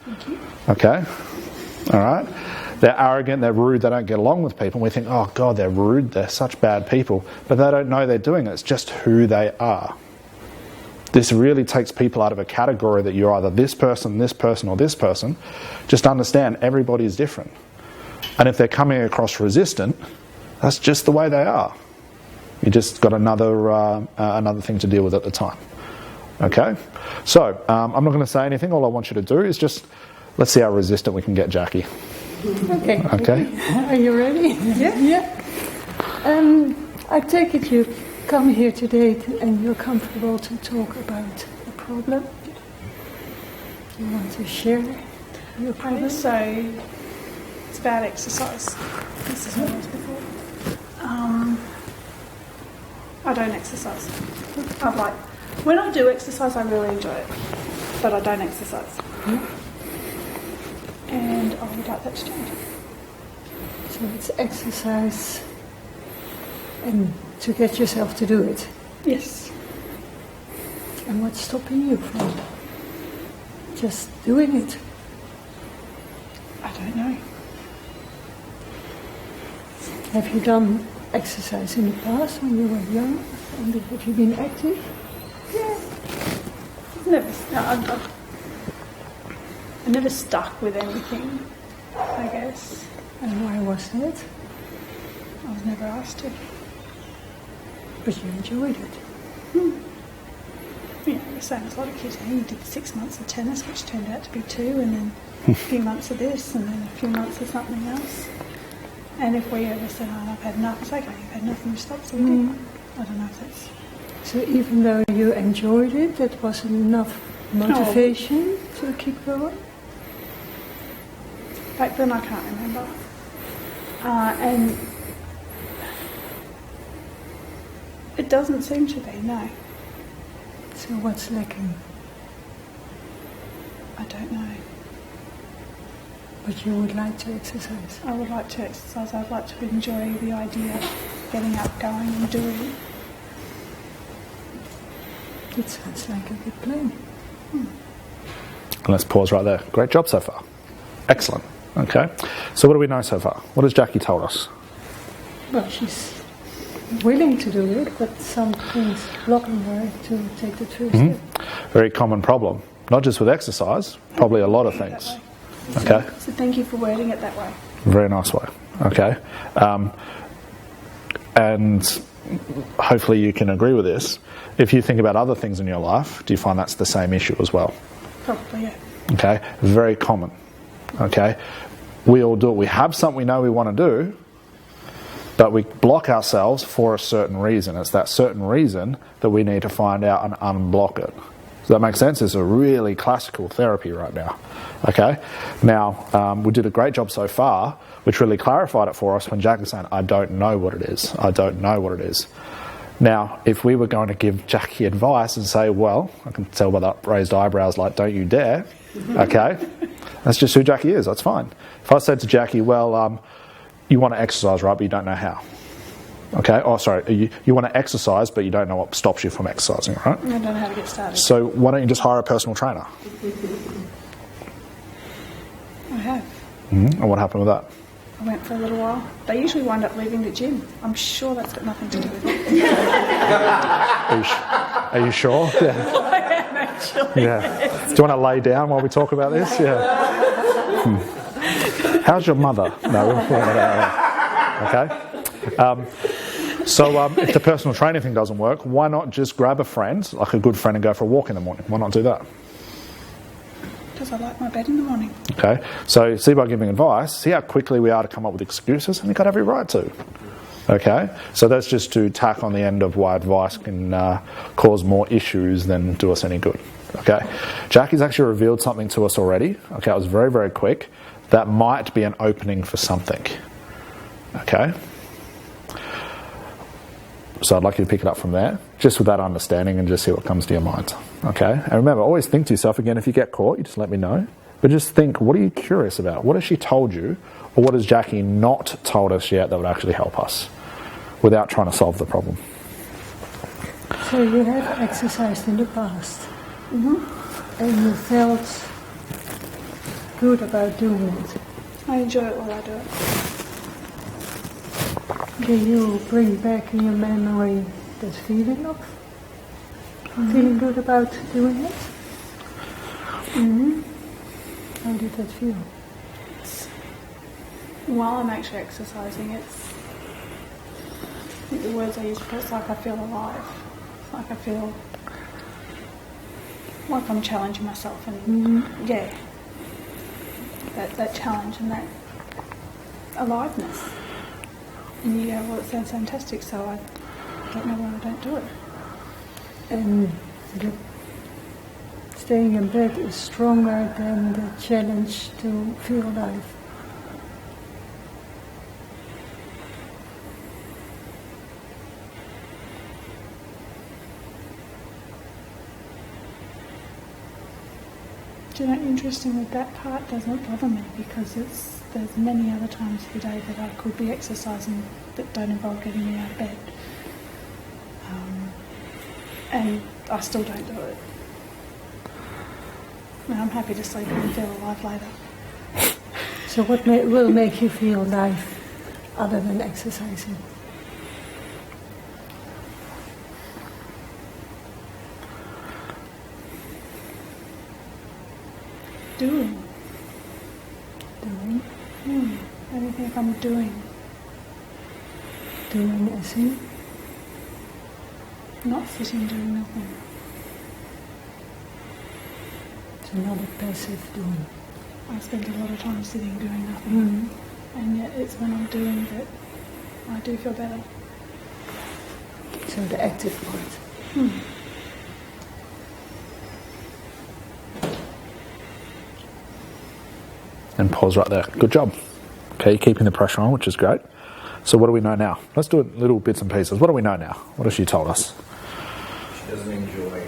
Okay? All right? They're arrogant, they're rude, they don't get along with people. And we think, oh, God, they're rude, they're such bad people. But they don't know they're doing it. It's just who they are. This really takes people out of a category that you're either this person, or this person. Just understand everybody is different. And if they're coming across resistant, that's just the way they are. You just got another thing to deal with at the time. Okay? So, I'm not going to say anything. All I want you to do is just, let's see how resistant we can get Jackie. Okay. Okay? Are you ready? Yeah. I take it you come here today and you're comfortable to talk about a problem. You want to share your problem? So, it's about exercise. This is what I was before. I don't exercise. When I do exercise, I really enjoy it, but I don't exercise. And I would like that to change. So it's exercise and to get yourself to do it. Yes. And what's stopping you from just doing it? I don't know. Have you done exercise in the past when you were young? And have you been active? Yeah. I never stuck with anything, I guess. And why was that? I was never asked to. But you enjoyed it. The same as a lot of kids. You did 6 months of tennis, which turned out to be 2, and then a few months of this, and then a few months of something else. And if we ever said, I've had enough, it's okay, you've had enough, and we stopped, so we did. I don't know if that's... So even though you enjoyed it, that wasn't enough motivation to keep going? Back then I can't remember. And it doesn't seem to be, no. So what's lacking? I don't know. But you would like to exercise? I would like to exercise. I'd like to enjoy the idea of getting up, going and doing. It sounds like a good plan. Let's pause right there. Great job so far. Excellent. Okay. So what do we know so far? What has Jackie told us? Well, she's willing to do it, but something's blocking her to take the first step. Very common problem. Not just with exercise, probably a lot of things. Okay. So thank you for wording it that way. Very nice way. Okay. And hopefully you can agree with this. If you think about other things in your life, do you find that's the same issue as well? Probably, yeah. Okay. Very common. Okay. We all do it. We have something we know we want to do, but we block ourselves for a certain reason. It's that certain reason that we need to find out and unblock it. Does that make sense? It's a really classical therapy right now. Okay? Now, we did a great job so far, which really clarified it for us when Jack was saying, I don't know what it is. I don't know what it is. Now, if we were going to give Jackie advice and say, well, I can tell by that raised eyebrows, like, don't you dare. Okay? That's just who Jackie is. That's fine. If I said to Jackie, well, you want to exercise, right, but you don't know how. Okay? Oh, sorry. You want to exercise, but you don't know what stops you from exercising, right? I don't know how to get started. So why don't you just hire a personal trainer? I have. And what happened with that? I went for a little while. They usually wind up leaving the gym. I'm sure that's got nothing to do with it. Are you sure? Yeah. I am actually. Yeah. Do you want to lay down while we talk about this? Yeah. How's your mother? No, we'll find it out. Okay. So if the personal training thing doesn't work, why not just grab a friend, like a good friend, and go for a walk in the morning? Why not do that? Because I like my bed in the morning. Okay. So see, by giving advice, see how quickly we are to come up with excuses, and you've got every right to. Okay. So that's just to tack on the end of why advice can cause more issues than do us any good. Okay. Jackie's actually revealed something to us already. Okay. It was very, very quick. That might be an opening for something. Okay. So I'd like you to pick it up from there, just with that understanding, and just see what comes to your mind. Okay? And remember, always think to yourself, again, if you get caught, you just let me know. But just think, what are you curious about? What has she told you, or what has Jackie not told us yet that would actually help us, without trying to solve the problem? So you have exercised in the past, and you felt good about doing it. I enjoy it while I do it. Can you bring back in your memory that feeling of feeling good about doing it? How did that feel? While I'm actually exercising, I think the words I use for it's like I feel alive. It's like I feel like I'm challenging myself, and that challenge and that aliveness. And you go, well, it sounds fantastic, so I don't know why I don't do it. And staying in bed is stronger than the challenge to feel alive. Do you know, interestingly, that part doesn't bother me because there's many other times of the day that I could be exercising that don't involve getting me out of bed. And I still don't do it. And I'm happy to sleep and feel alive later. So what will make you feel alive other than exercising? Doing. Anything if I'm doing. Doing as in? Not sitting doing nothing. So not a passive doing. I spend a lot of time sitting doing nothing. And yet it's when I'm doing that I do feel better. So the active part. And pause right there. Good job. Okay, keeping the pressure on, which is great. So what do we know now? Let's do it little bits and pieces. What do we know now? What has she told us? She doesn't enjoy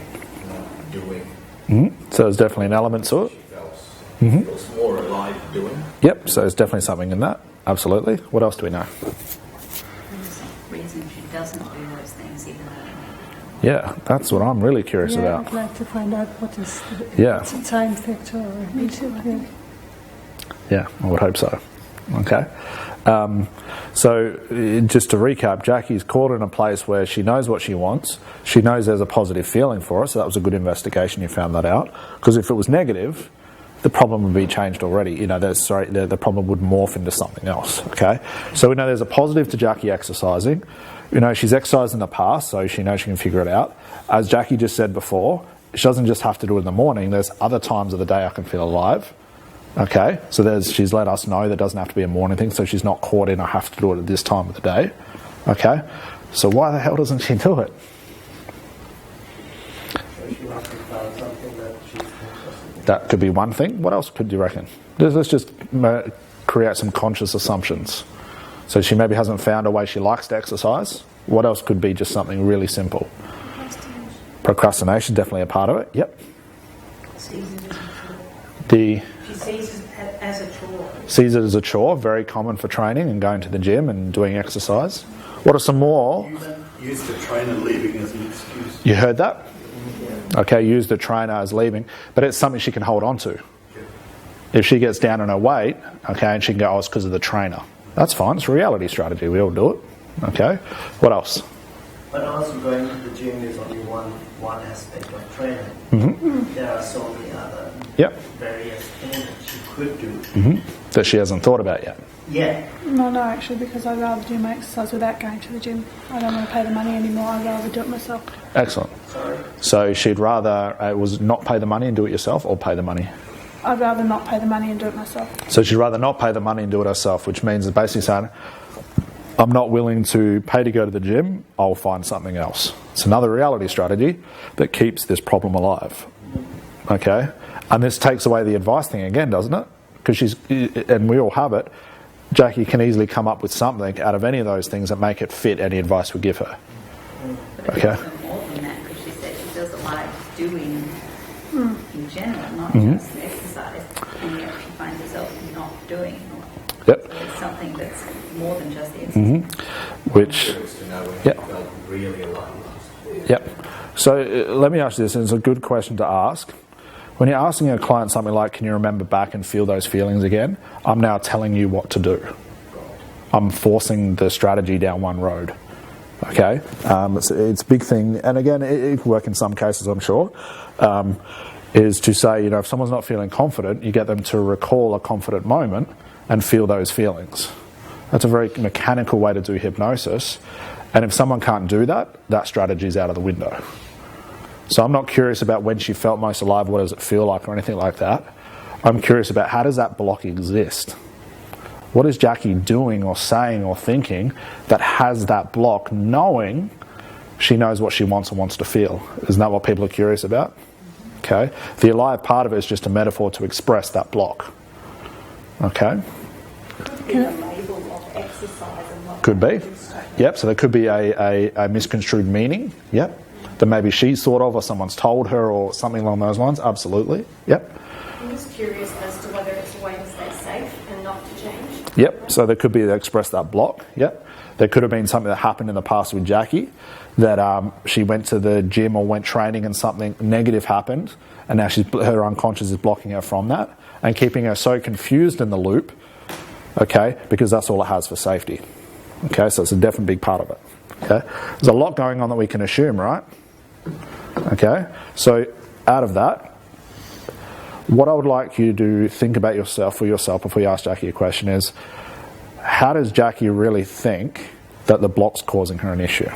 doing. So there's definitely an element to it. She feels more alive doing. Yep, so there's definitely something in that. Absolutely. What else do we know? There's a reason she doesn't do those things even though. Yeah, that's what I'm really curious Yeah, about. I'd like to find out what is Yeah. it's a time factor. Or Me too, I think. Yeah, I would hope so. Okay. So just to recap, Jackie's caught in a place where she knows what she wants. She knows there's a positive feeling for her, so that was a good investigation. You found that out. Because if it was negative, the problem would be changed already. You know, the problem would morph into something else. Okay. So we know there's a positive to Jackie exercising. You know, she's exercised in the past, so she knows she can figure it out. As Jackie just said before, she doesn't just have to do it in the morning. There's other times of the day I can feel alive. Okay, so she's let us know that doesn't have to be a morning thing, so she's not caught in I have to do it at this time of the day. Okay, so why the hell doesn't she do it? That could be one thing. What else could you reckon? Let's just create some conscious assumptions. So she maybe hasn't found a way she likes to exercise. What else could be just something really simple? Procrastination, definitely a part of it. Yep. She sees it as a chore. Sees it as a chore, very common for training and going to the gym and doing exercise. What are some more? Use the trainer leaving as an excuse. You heard that? Okay, use the trainer as leaving, but it's something she can hold on to. If she gets down on her weight, okay, and she can go, oh, it's because of the trainer. That's fine. It's a reality strategy. We all do it. Okay. What else? But also going to the gym is only one aspect of training. Mm-hmm. There are so many other various things that you could do. That she hasn't thought about yet. Yeah. No, actually, because I'd rather do my exercise without going to the gym. I don't want to pay the money anymore. I'd rather do it myself. Excellent. Sorry. So she'd rather was not pay the money and do it yourself, or pay the money? I'd rather not pay the money and do it myself. So she'd rather not pay the money and do it herself, which means it's basically saying, I'm not willing to pay to go to the gym, I'll find something else. It's another reality strategy that keeps this problem alive. Okay? And this takes away the advice thing again, doesn't it? Because and we all have it, Jackie can easily come up with something out of any of those things that make it fit any advice we give her. But Okay? it's more than that, because she said she doesn't like doing in general, not just exercise, and yet she finds herself not doing. Yep. So it's something that's more than just the exercise. Which, Really alone. yep. So let me ask you this, and it's a good question to ask. When you're asking a client something like, can you remember back and feel those feelings again? I'm now telling you what to do. I'm forcing the strategy down one road. Okay? It's a big thing, and again, it can work in some cases, I'm sure, is to say, if someone's not feeling confident, you get them to recall a confident moment and feel those feelings. That's a very mechanical way to do hypnosis, and if someone can't do that, that strategy is out of the window. So I'm not curious about when she felt most alive, what does it feel like, or anything like that. I'm curious about how does that block exist? What is Jackie doing or saying or thinking that has that block, knowing she knows what she wants and wants to feel? Isn't that what people are curious about? Okay. The alive part of it is just a metaphor to express that block. Okay. Could be. Yep. So there could be a misconstrued meaning. Yep. That maybe she's thought of or someone's told her or something along those lines. Absolutely. Yep. I'm just curious as to whether it's a way to stay safe and not to change. Yep. So there could be to express that block. Yep. There could have been something that happened in the past with Jackie, that she went to the gym or went training and something negative happened, and now her unconscious is blocking her from that and keeping her so confused in the loop. Okay, because that's all it has for safety. Okay, so it's a definite big part of it. Okay, there's a lot going on that we can assume, right? Okay, so out of that, what I would like you to think about yourself before you ask Jackie a question is, how does Jackie really think that the block's causing her an issue?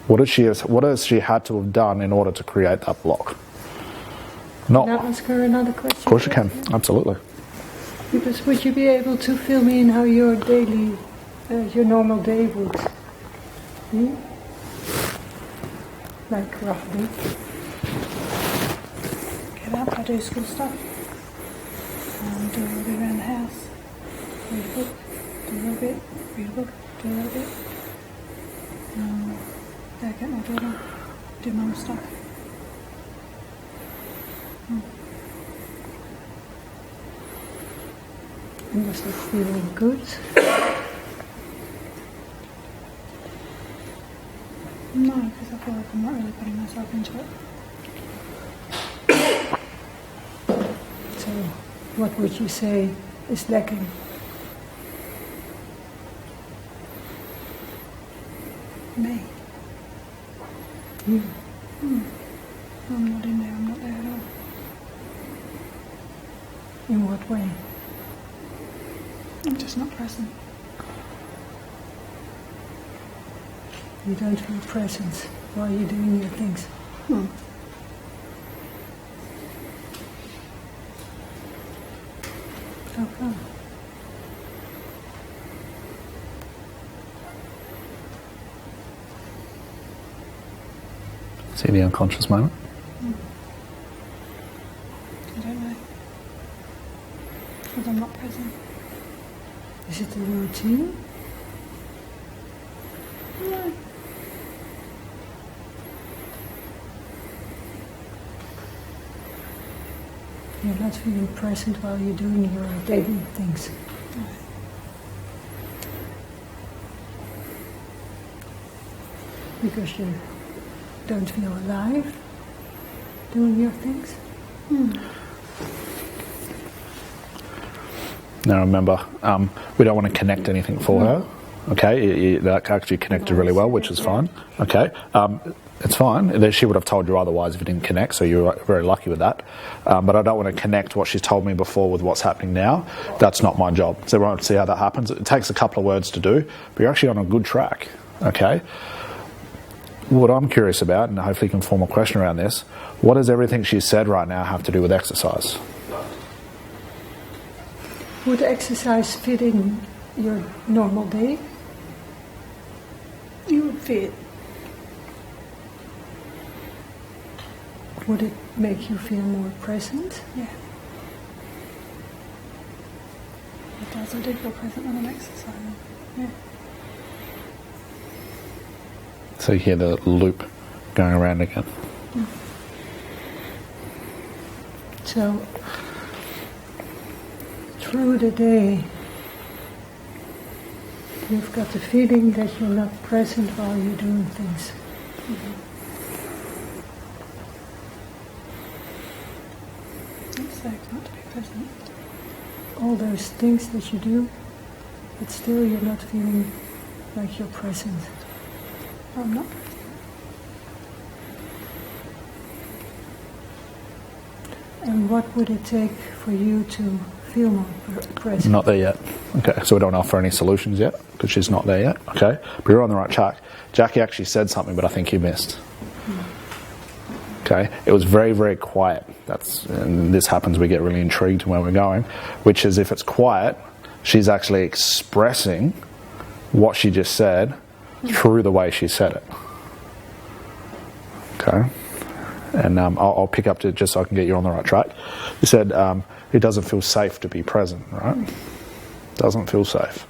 What has she had to have done in order to create that block? Can I ask her another question? Of course you can, absolutely. Because would you be able to fill me in how your normal day would be? Like roughly. Get up, I do school stuff. Do a little bit around the house. Read a book, do a little bit, read a book, do a little bit. Get my daughter, do mum stuff. And does it feel good? No, because I feel like I'm not really putting myself into it. So, what would you say is lacking? Me. You. I'm not in there, I'm not there at all. In what way? I'm just not present. You don't feel present while you're doing your things. How come? See the unconscious moment? I don't know. Because I'm not present. Is it a routine? No. You're not feeling present while you're doing your daily things. No. Because you don't feel alive doing your things? Now remember, we don't want to connect anything for her. Okay, that actually connected really well, which is fine. Okay, it's fine. She would have told you otherwise if it didn't connect, so you're very lucky with that. But I don't want to connect what she's told me before with what's happening now. That's not my job. So we won't see how that happens. It takes a couple of words to do, but you're actually on a good track. Okay. What I'm curious about, and hopefully you can form a question around this, what does everything she's said right now have to do with exercise? Would exercise fit in your normal day? You would fit. Would it make you feel more present? Yeah. It does. I do feel present when I'm exercising. Yeah. So you hear the loop going around again. So, through the day, you've got the feeling that you're not present while you're doing things. It's like not to be present. All those things that you do, but still you're not feeling like you're present. I'm not. And what would it take for you to feel more present? Not there yet. Okay, so we don't offer any solutions yet because she's not there yet. Okay, but you're on the right track. Jackie actually said something, but I think you missed. Okay, it was very, very quiet. And this happens, we get really intrigued where we're going, which is if it's quiet, she's actually expressing what she just said through the way she said it. Okay, and I'll pick up to just so I can get you on the right track. You said it doesn't feel safe to be present, right? Doesn't feel safe.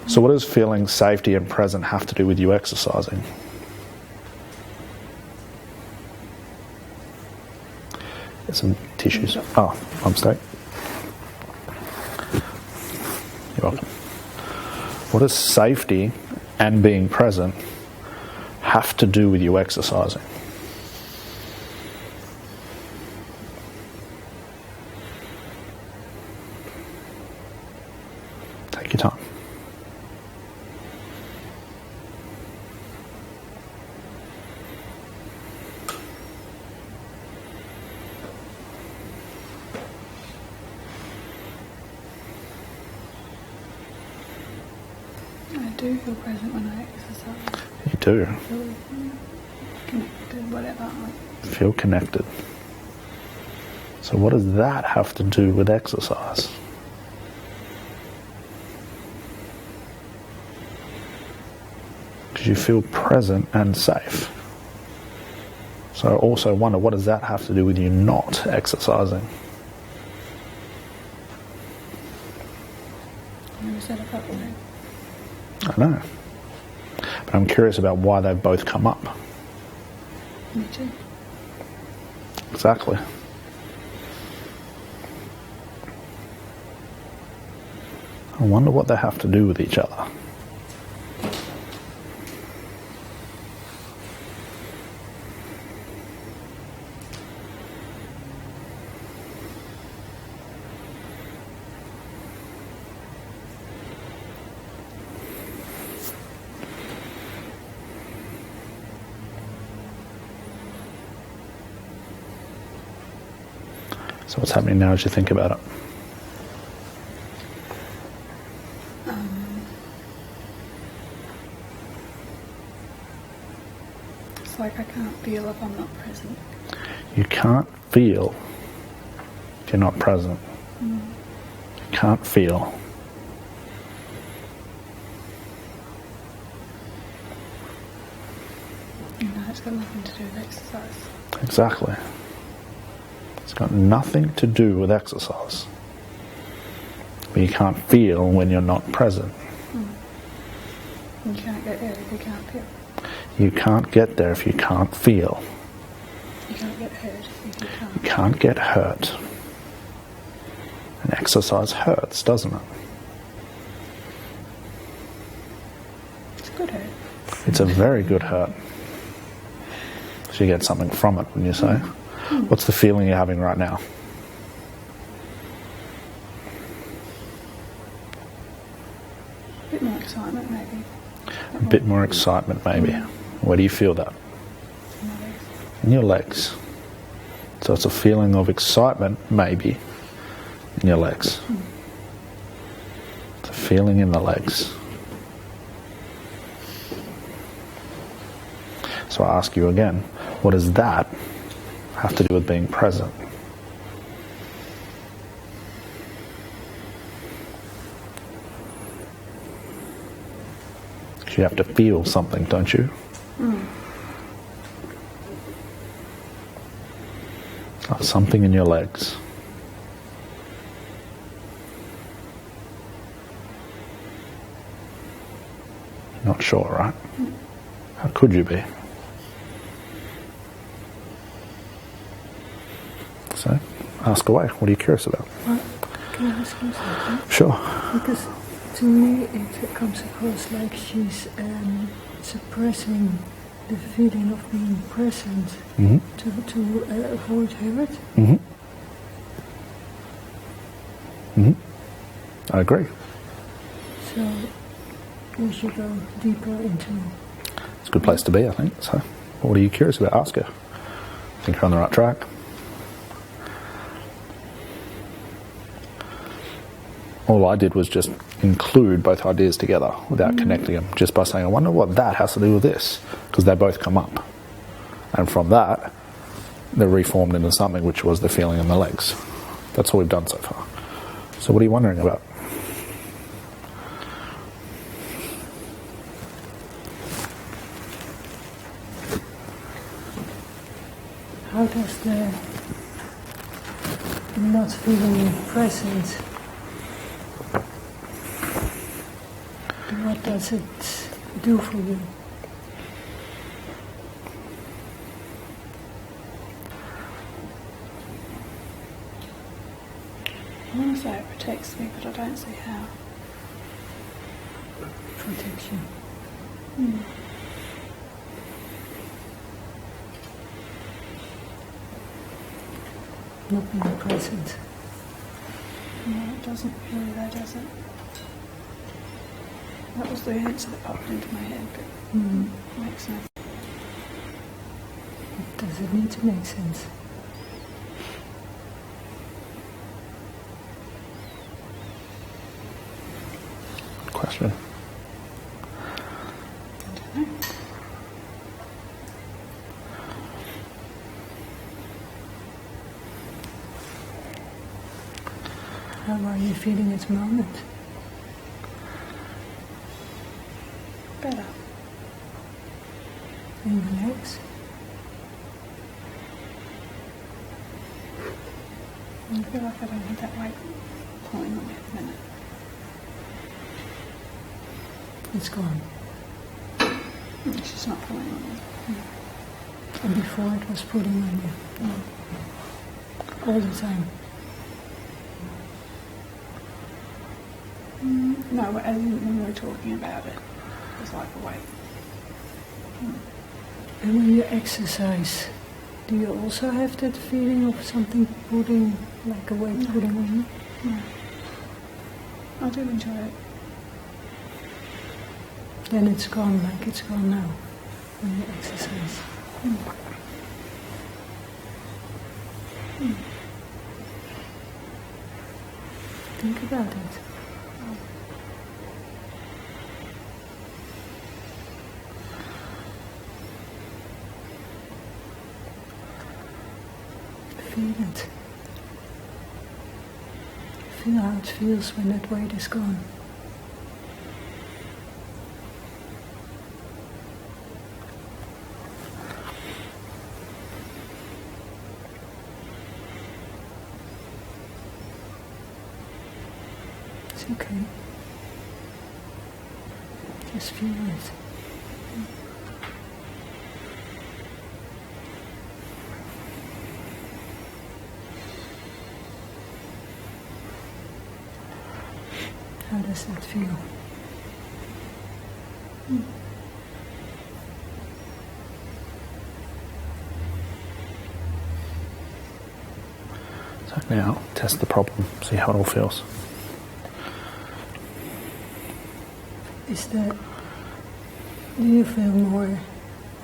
So what does feeling safety and present have to do with you exercising? Get some tissues. Oh, my mistake. You're welcome. What does safety and being present have to do with you exercising? Take your time. I do feel present when I exercise. You do. I feel connected, whatever. Feel connected. So what does that have to do with exercise? Because you feel present and safe. So I also wonder, what does that have to do with you not exercising? I never said it that way. I know. But I'm curious about why they both come up. Me too. Exactly. I wonder what they have to do with each other. So what's happening now as you think about it? It's like I can't feel if I'm not present. You can't feel if you're not present. You can't feel. You know, it's got nothing to do with exercise. Exactly. It's got nothing to do with exercise. But you can't feel when you're not present. You can't get there if you can't feel. You can't get there if you can't feel. You can't get hurt if you can't. You can't get hurt. And exercise hurts, doesn't it? It's a good hurt. It's a very good hurt. So you get something from it, wouldn't you say? What's the feeling you're having right now? bit more excitement, maybe. A bit more excitement, maybe. Where do you feel that? In your legs. So it's a feeling of excitement, maybe, in your legs. It's a feeling in the legs. So I ask you again, what does that have to do with being present? Because you have to feel something, don't you? Something in your legs. Not sure, right? How could you be? So, ask away. What are you curious about? Well, can I ask you something? Sure. Because to me it comes across like she's suppressing the feeling of being present to avoid hurt. I agree. So we should go deeper into... It's a good place to be, I think. So, what are you curious about? Ask her. I think you're on the right track. All I did was just include both ideas together without connecting them, just by saying, I wonder what that has to do with this, because they both come up. And from that, they're reformed into something which was the feeling in the legs. That's all we've done so far. So what are you wondering about? How does the not feeling present, what does it do for you? I want to say it protects me, but I don't see how. Protection. Not being present. No, it doesn't really, though, does it? That was the answer that popped into my head, but it makes sense. Does it need to make sense? Question. I don't know. How are you feeling at the moment? Better. In your legs? I feel like I don't have that weight pulling on me at the minute. It's gone. It's just not pulling on me. And before it was pulling on you. All the time. No, as in when we were talking about it, it was like a weight. And when you exercise, do you also have that feeling of something pulling, like a weight pulling on you? No. I do enjoy it. Then it's gone, like it's gone now, when you exercise. Think about it. Feel it. Feel how it feels when that weight is gone. It's okay. Just feel it. How does that feel? So now, test the problem, see how it all feels. do you feel more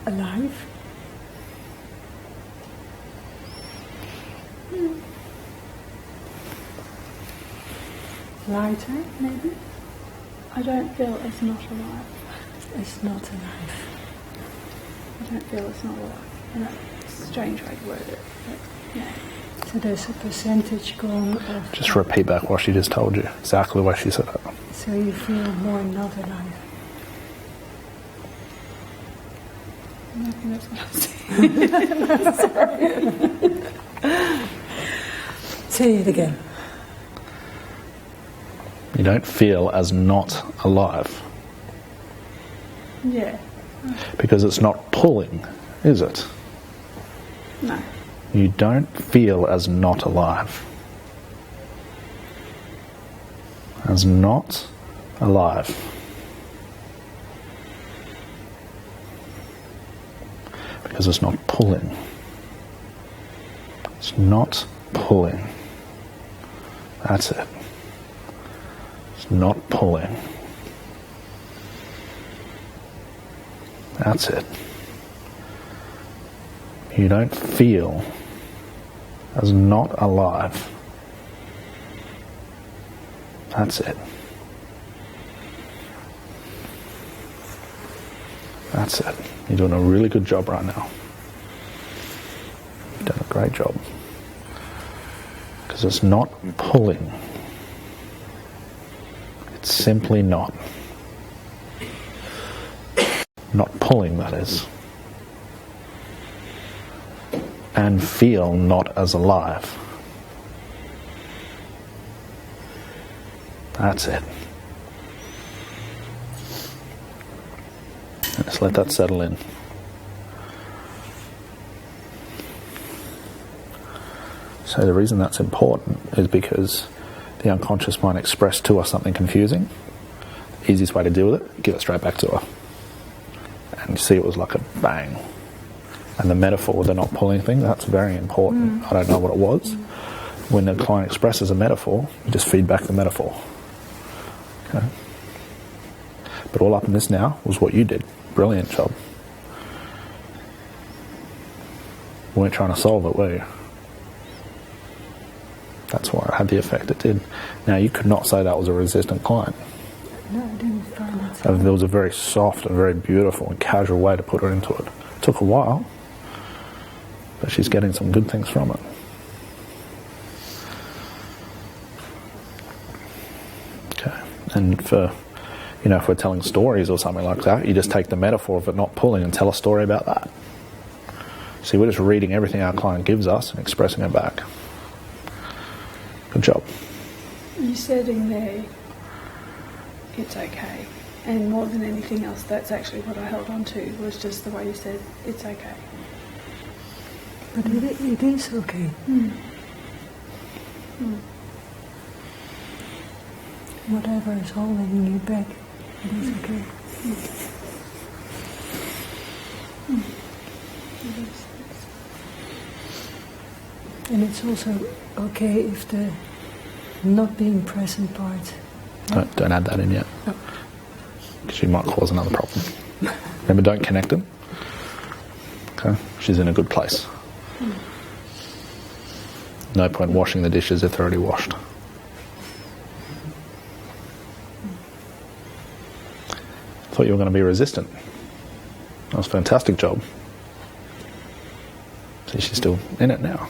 alive? Lighter, maybe? I don't feel it's not alive. It's not alive. I don't feel it's not alive. And that's a strange way to word it. But, yeah. So there's a percentage gone of... Just repeat back what she just told you, exactly the way she said it. So you feel more not alive. I think that's what I'm saying. Say it again. You don't feel as not alive. Yeah. Because it's not pulling, is it? No. You don't feel as not alive. As not alive. Because it's not pulling. It's not pulling. That's it. It's not pulling. That's it. You don't feel as not alive. That's it. That's it. You're doing a really good job right now. You've done a great job. Because it's not pulling. It's simply not. Not pulling, that is. And feel not as alive. That's it. Just let that settle in. So the reason that's important is because the unconscious mind expressed to us something confusing. The easiest way to deal with it, give it straight back to her. And you see it was like a bang. And the metaphor with the not pulling thing, that's very important. I don't know what it was. When the client expresses a metaphor, you just feed back the metaphor. Okay? But all up in this now was what you did. Brilliant job. We weren't trying to solve it, were you? That's why it had the effect it did. Now, you could not say that was a resistant client. No, I didn't find it so. There was a very soft and very beautiful and casual way to put her into it. It took a while, but she's getting some good things from it. Okay. And for, if we're telling stories or something like that, you just take the metaphor of it not pulling and tell a story about that. See, we're just reading everything our client gives us and expressing it back. Good job. You said in there, it's okay. And more than anything else, that's actually what I held on to, was just the way you said, it's okay. But it is okay. Whatever is holding you back, it is okay. And it's also okay if the not being present part... Don't add that in yet. Because you might cause another problem. Remember, don't connect them. Okay? She's in a good place. No point washing the dishes if they're already washed. Thought you were going to be resistant. That was a fantastic job. See, she's still in it now.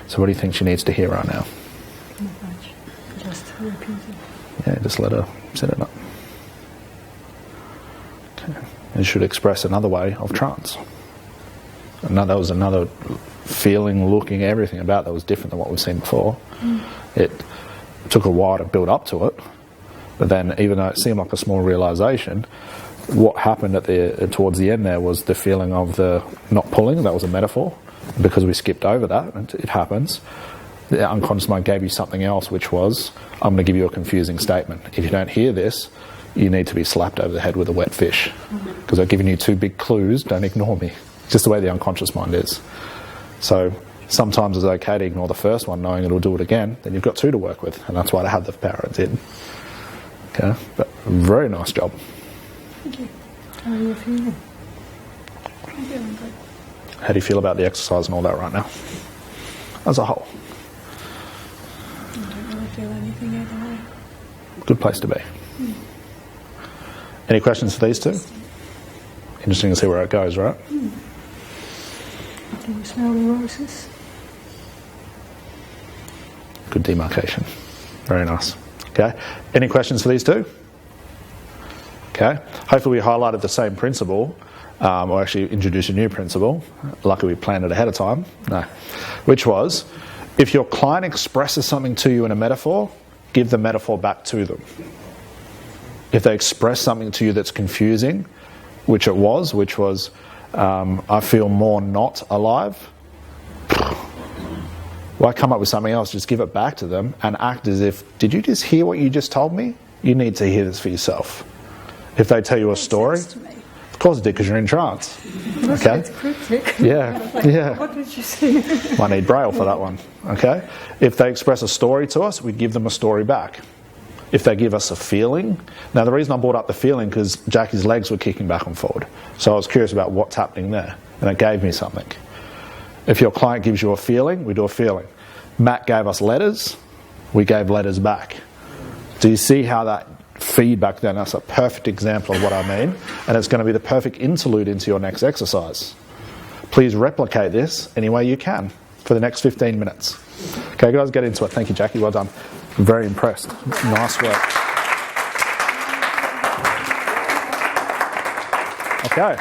So what do you think she needs to hear right now? Not much. Just repeat it. Yeah, just let her set it up. Okay. And should express another way of trance. That was another feeling, looking, everything about that was different than what we've seen before. It took a while to build up to it, but then even though it seemed like a small realization, what happened towards the end there was the feeling of the not pulling. That was a metaphor. Because we skipped over that, and it happens, the unconscious mind gave you something else, which was, I'm going to give you a confusing statement. If you don't hear this, you need to be slapped over the head with a wet fish. Because I've given you two big clues, don't ignore me. It's just the way the unconscious mind is. So sometimes it's okay to ignore the first one, knowing it'll do it again, then you've got two to work with, and that's why I had the power it did. Okay, but very nice job. Thank you. How are you feeling? I'm feeling good. How do you feel about the exercise and all that right now? As a whole? I don't really feel anything either way. Good place to be. Any questions for these two? Interesting to see where it goes, right? Can you smell the roses? Good demarcation. Very nice. Okay. Any questions for these two? Okay. Hopefully we highlighted the same principle, or actually introduced a new principle. Luckily we planned it ahead of time. No. Which was, if your client expresses something to you in a metaphor, give the metaphor back to them. If they express something to you that's confusing, which was, I feel more not alive, why come up with something else? Just give it back to them and act as if, did you just hear what you just told me? You need to hear this for yourself. If they tell you a story, of course it did, because you're in trance. Okay? It's cryptic. Yeah. What did you say? Might need Braille for that one. Okay? If they express a story to us, we give them a story back. If they give us a feeling, now the reason I brought up the feeling because Jackie's legs were kicking back and forward, so I was curious about what's happening there, and it gave me something. If your client gives you a feeling, we do a feeling. Matt gave us letters, we gave letters back. Do you see how that feedback then, that's a perfect example of what I mean, and it's going to be the perfect interlude into your next exercise. Please replicate this any way you can for the next 15 minutes. Okay guys, get into it. Thank you Jackie, well done. Very impressed. Nice work. Okay.